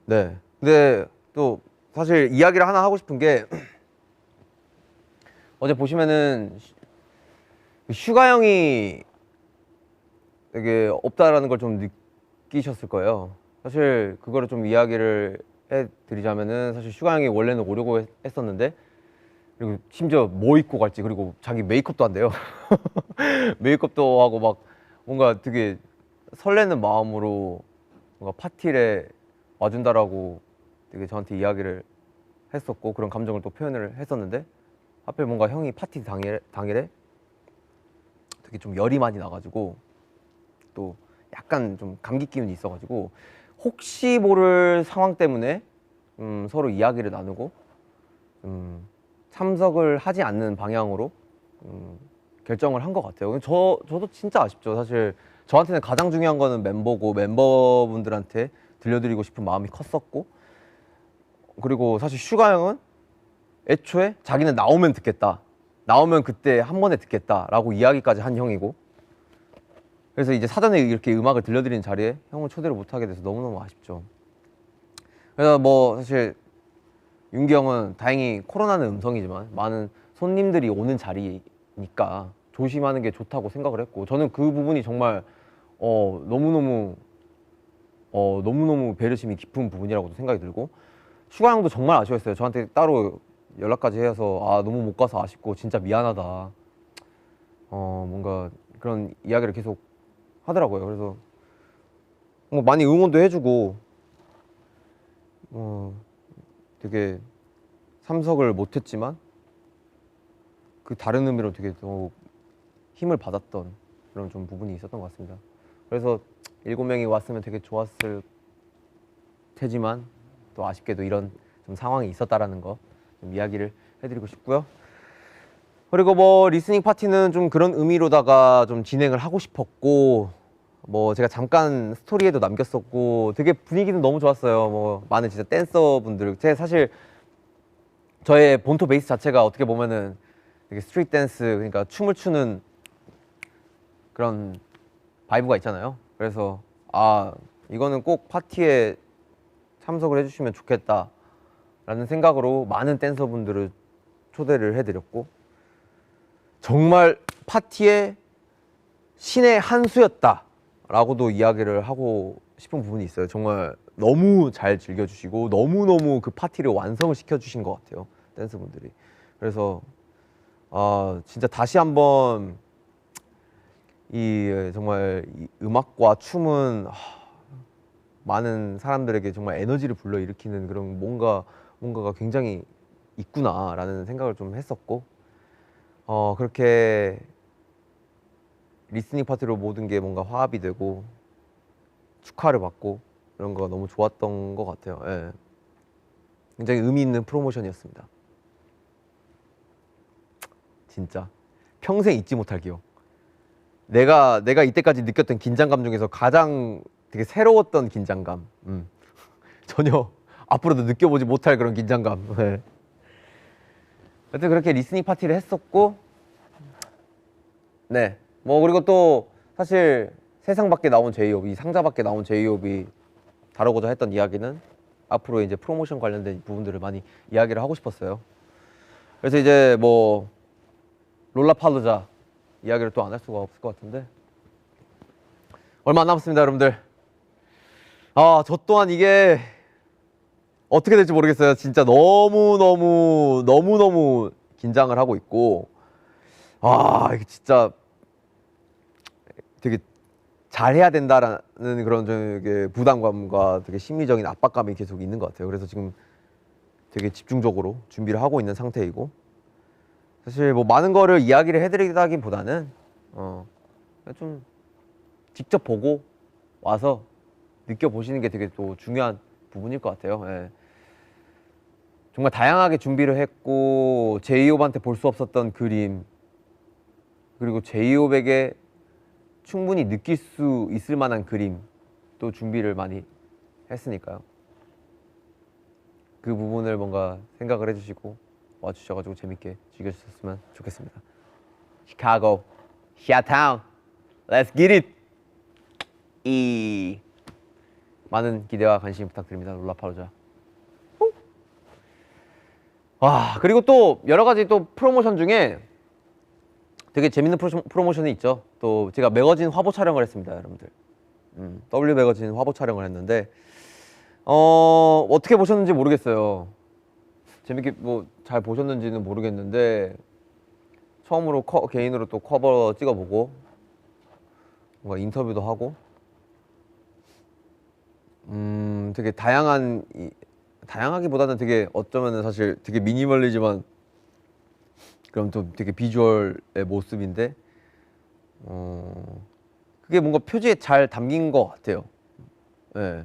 Speaker 1: 네. 근데 또 사실 이야기를 하나 하고 싶은 게 어제 보시면은 슈가 형이 되게 없다라는 걸 좀 느끼셨을 거예요. 사실 그거를 좀 이야기를 해드리자면은 사실 슈가 형이 원래는 오려고 했었는데, 그리고 심지어 뭐 입고 갈지, 그리고 자기 메이크업도 한대요. 메이크업도 하고 막 뭔가 되게 설레는 마음으로 뭔가 파티에 와준다라고 되게 저한테 이야기를 했었고 그런 감정을 또 표현을 했었는데 하필 뭔가 형이 파티 당일에 되게 좀 열이 많이 나가지고 또 약간 좀 감기 기운이 있어가지고 혹시 모를 상황 때문에 서로 이야기를 나누고 참석을 하지 않는 방향으로 결정을 한 것 같아요. 저도 진짜 아쉽죠. 사실 저한테는 가장 중요한 거는 멤버고 멤버분들한테 들려드리고 싶은 마음이 컸었고 그리고 사실 슈가 형은 애초에 자기는 나오면 듣겠다. 나오면 그때 한 번에 듣겠다라고 이야기까지 한 형이고 그래서 이제 사전에 이렇게 음악을 들려드리는 자리에 형을 초대를 못하게 돼서 너무너무 아쉽죠. 그래서 뭐 사실 윤기 형은 다행히 코로나는 음성이지만 많은 손님들이 오는 자리니까 조심하는 게 좋다고 생각을 했고 저는 그 부분이 정말 너무너무 배려심이 깊은 부분이라고도 생각이 들고 슈가 형도 정말 아쉬웠어요. 저한테 따로 연락까지 해서 너무 못 가서 아쉽고 진짜 미안하다 뭔가 그런 이야기를 계속 하더라고요. 그래서 뭐 많이 응원도 해주고 되게 참석을 못했지만 그 다른 의미로 되게 더 힘을 받았던 그런 좀 부분이 있었던 것 같습니다. 그래서 7명이 왔으면 되게 좋았을 테지만 또 아쉽게도 이런 좀 상황이 있었다라는 거 좀 이야기를 해드리고 싶고요. 그리고 뭐 리스닝 파티는 좀 그런 의미로다가 좀 진행을 하고 싶었고 뭐 제가 잠깐 스토리에도 남겼었고 되게 분위기는 너무 좋았어요. 뭐 많은 진짜 댄서분들 제가 사실 저의 본토 베이스 자체가 어떻게 보면은 되게 스트리트 댄스 그러니까 춤을 추는 그런 바이브가 있잖아요. 그래서 이거는 꼭 파티에 참석을 해주시면 좋겠다 라는 생각으로 많은 댄서분들을 초대를 해드렸고 정말 파티의 신의 한 수였다 라고도 이야기를 하고 싶은 부분이 있어요. 정말 너무 잘 즐겨주시고 너무너무 그 파티를 완성을 시켜주신 것 같아요. 댄서분들이. 그래서 진짜 다시 한번 정말 이 음악과 춤은 많은 사람들에게 정말 에너지를 불러일으키는 그런 뭔가가 굉장히 있구나라는 생각을 좀 했었고 그렇게 리스닝 파티로 모든 게 뭔가 화합이 되고 축하를 받고 이런 거가 너무 좋았던 것 같아요. 예. 굉장히 의미 있는 프로모션이었습니다. 진짜 평생 잊지 못할 기억. 내가 이때까지 느꼈던 긴장감 중에서 가장 되게 새로웠던 긴장감. 전혀 앞으로도 느껴보지 못할 그런 긴장감. 네. 여튼 그렇게 리스닝 파티를 했었고 네. 뭐 그리고 또 사실 세상 밖에 나온 제이홉, 이 상자 밖에 나온 제이홉이 다루고자 했던 이야기는 앞으로 이제 프로모션 관련된 부분들을 많이 이야기를 하고 싶었어요. 그래서 이제 뭐 롤라팔루자 이야기를 또 안 할 수가 없을 것 같은데 얼마 안 남았습니다, 여러분들. 저 또한 이게 어떻게 될지 모르겠어요. 진짜 너무너무 긴장을 하고 있고 이게 진짜 되게 잘해야 된다라는 그런 되게 부담감과 되게 심리적인 압박감이 계속 있는 것 같아요. 그래서 지금 되게 집중적으로 준비를 하고 있는 상태이고 사실 뭐 많은 거를 이야기를 해드리다기보다는 좀 직접 보고 와서 느껴보시는 게 되게 또 중요한 부분일 것 같아요. 예. 정말 다양하게 준비를 했고 제이홉한테 볼 수 없었던 그림 그리고 제이홉에게 충분히 느낄 수 있을 만한 그림 또 준비를 많이 했으니까요. 그 부분을 뭔가 생각을 해주시고 와주셔가지고 재밌게 즐겨주셨으면 좋겠습니다. 시카고, 샤타운, Let's get it! 많은 기대와 관심 부탁드립니다. 롤라팔루자. 그리고 또 여러 가지 또 프로모션 중에 되게 재밌는 프로모션이 있죠. 또 제가 매거진 화보 촬영을 했습니다, 여러분들. W 매거진 화보 촬영을 했는데 어떻게 보셨는지 모르겠어요. 재밌게 뭐 잘 보셨는지는 모르겠는데 처음으로 개인으로 또 커버 찍어보고 뭔가 인터뷰도 하고 되게 다양하기보다는 되게 어쩌면은 사실 되게 미니멀리지만 그럼 또 되게 비주얼의 모습인데 그게 뭔가 표지에 잘 담긴 것 같아요. 예.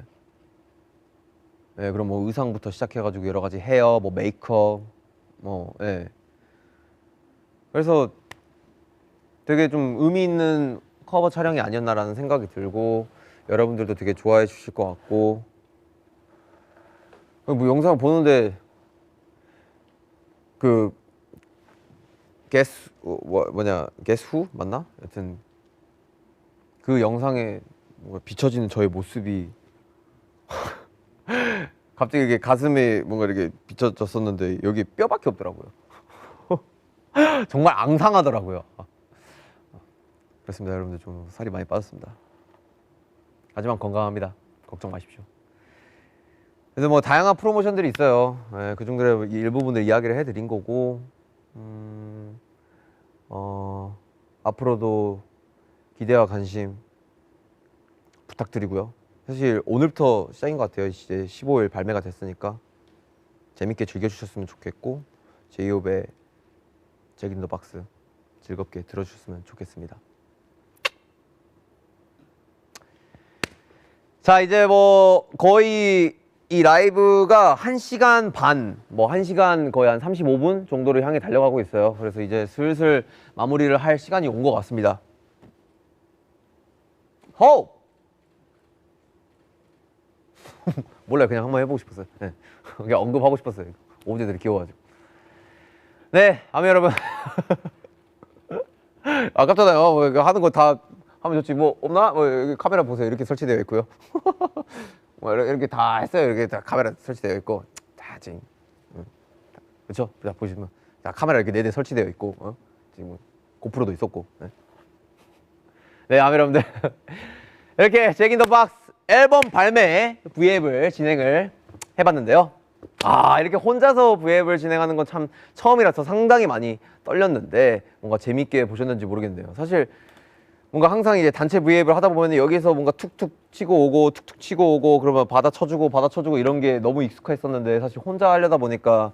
Speaker 1: 예, 그럼 뭐 의상부터 시작해가지고 여러 가지 헤어, 뭐 메이크업, 뭐 예. 그래서 되게 좀 의미 있는 커버 촬영이 아니었나라는 생각이 들고 여러분들도 되게 좋아해 주실 것 같고 뭐 영상 보는데 그 Guess Who 맞나? 여튼 그 영상에 뭔가 비춰지는 저의 모습이 갑자기 이게 가슴에 뭔가 이렇게 비춰졌었는데 여기 뼈밖에 없더라고요. 정말 앙상하더라고요. 그렇습니다. 여러분들 좀 살이 많이 빠졌습니다. 하지만 건강합니다. 걱정 마십시오. 그래서 뭐 다양한 프로모션들이 있어요. 예, 그 중들의 일부분을 이야기를 해드린 거고 앞으로도 기대와 관심 부탁드리고요. 사실 오늘부터 시작인 것 같아요. 이제 15일 발매가 됐으니까 재밌게 즐겨주셨으면 좋겠고 제이홉의 잭 인 더 박스 즐겁게 들어주셨으면 좋겠습니다. 자, 이제 뭐 거의 이 라이브가 1시간 반, 뭐 1시간 거의 한 35분 정도를 향해 달려가고 있어요. 그래서 이제 슬슬 마무리를 할 시간이 온 것 같습니다. 호! 몰라요. 그냥 한번 해보고 싶었어요. 네. 그냥 언급하고 싶었어요. 오브제들이 귀여워가지고. 네, 아미 여러분. 아깝잖아요. 뭐 하는 거 다 하면 좋지. 뭐 없나? 뭐 여기 카메라 보세요. 이렇게 설치되어 있고요. 뭐 이렇게 다 했어요. 이렇게 다 카메라 설치되어 있고 다 지금 그렇죠? 자 보시면 다 카메라 이렇게 4대 설치되어 있고 지금 고프로도 있었고. 네, 아미 여러분들 이렇게 잭 인 더 박스 앨범 발매 V앱을 진행을 해봤는데요. 이렇게 혼자서 V앱을 진행하는 건 참 처음이라서 상당히 많이 떨렸는데 뭔가 재밌게 보셨는지 모르겠네요. 사실 뭔가 항상 이제 단체 V앱을 하다 보면 여기서 뭔가 툭툭 치고 오고 툭툭 치고 오고 그러면 받아 쳐주고 이런 게 너무 익숙했었는데 사실 혼자 하려다 보니까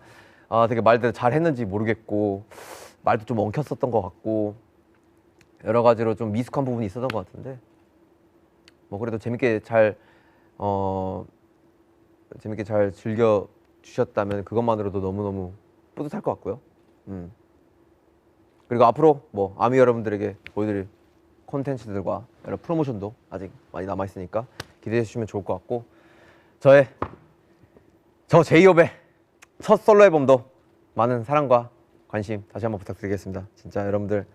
Speaker 1: 되게 말들 잘 했는지 모르겠고 말도 좀 엉켰었던 것 같고 여러 가지로 좀 미숙한 부분이 있었던 것 같은데 뭐 그래도 재밌게 잘 즐겨 주셨다면 그것만으로도 너무너무 뿌듯할 것 같고요. 그리고 앞으로 뭐 아미 여러분들에게 보여드릴 콘텐츠들과 여러 프로모션도 아직 많이 남아있으니까 기대해 주시면 좋을 것 같고 저 제이홉의 첫 솔로 앨범도 많은 사랑과 관심 다시 한번 부탁드리겠습니다. 진짜 여러분들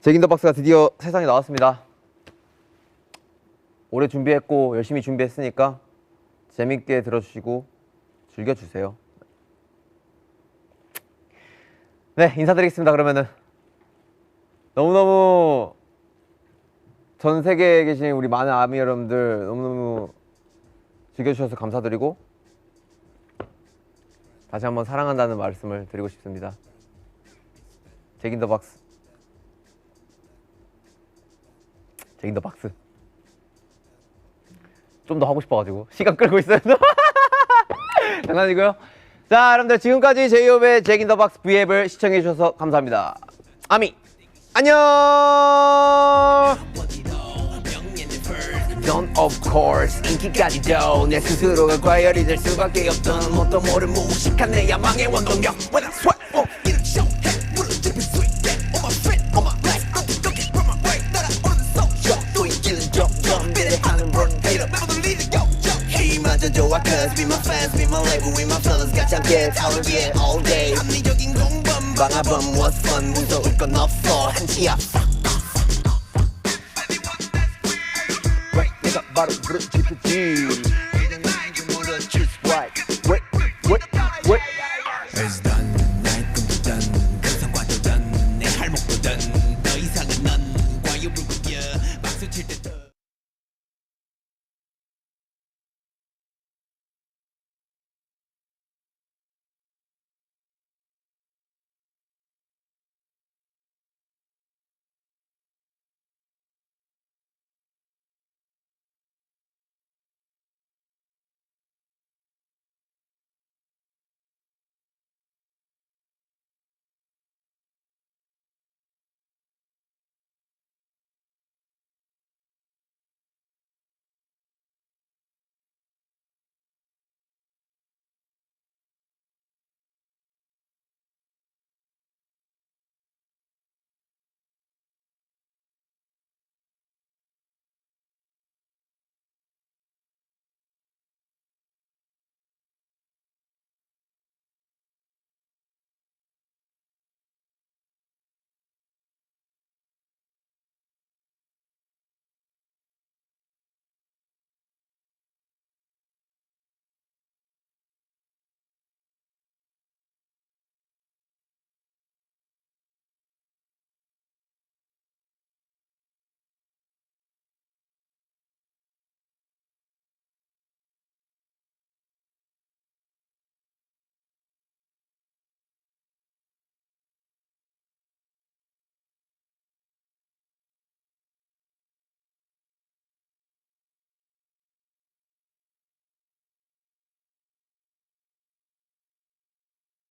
Speaker 1: 잭 인 더 박스가 드디어 세상에 나왔습니다. 오래 준비했고 열심히 준비했으니까 재밌게 들어주시고 즐겨주세요. 네, 인사드리겠습니다. 그러면은 너무너무 전 세계에 계신 우리 많은 아미 여러분들 너무너무 즐겨주셔서 감사드리고 다시 한번 사랑한다는 말씀을 드리고 싶습니다. 잭 인 더 박스 잭 인 더 박스 좀 더 하고 싶어가지고 시간 끌고 있어요. 장난이고요. 자, 여러분들 지금까지 제이홉의 잭 인 더 박스 V앱을 시청해주셔서 감사합니다. 아미 안녕. Don't of course 인기까지도 내 스스로가 과열이 될 수밖에 없던 뭣도 모른 무식한 내 야망의 원동력 When I sweat 이렇게 쇼해 물을 dripping sweet yeah On my friend on my life I'm looking from my way 따라오는 소쇼 또 있기는 점점 비례하는 run hater never believe it yo 힘마저 좋아 cause be my fans be my label be my fellas 같이 함께 타올 위에 all day 합리적인 공범 방아범 what's fun 무서울 건 없어 한치 앞서 바로 그렇지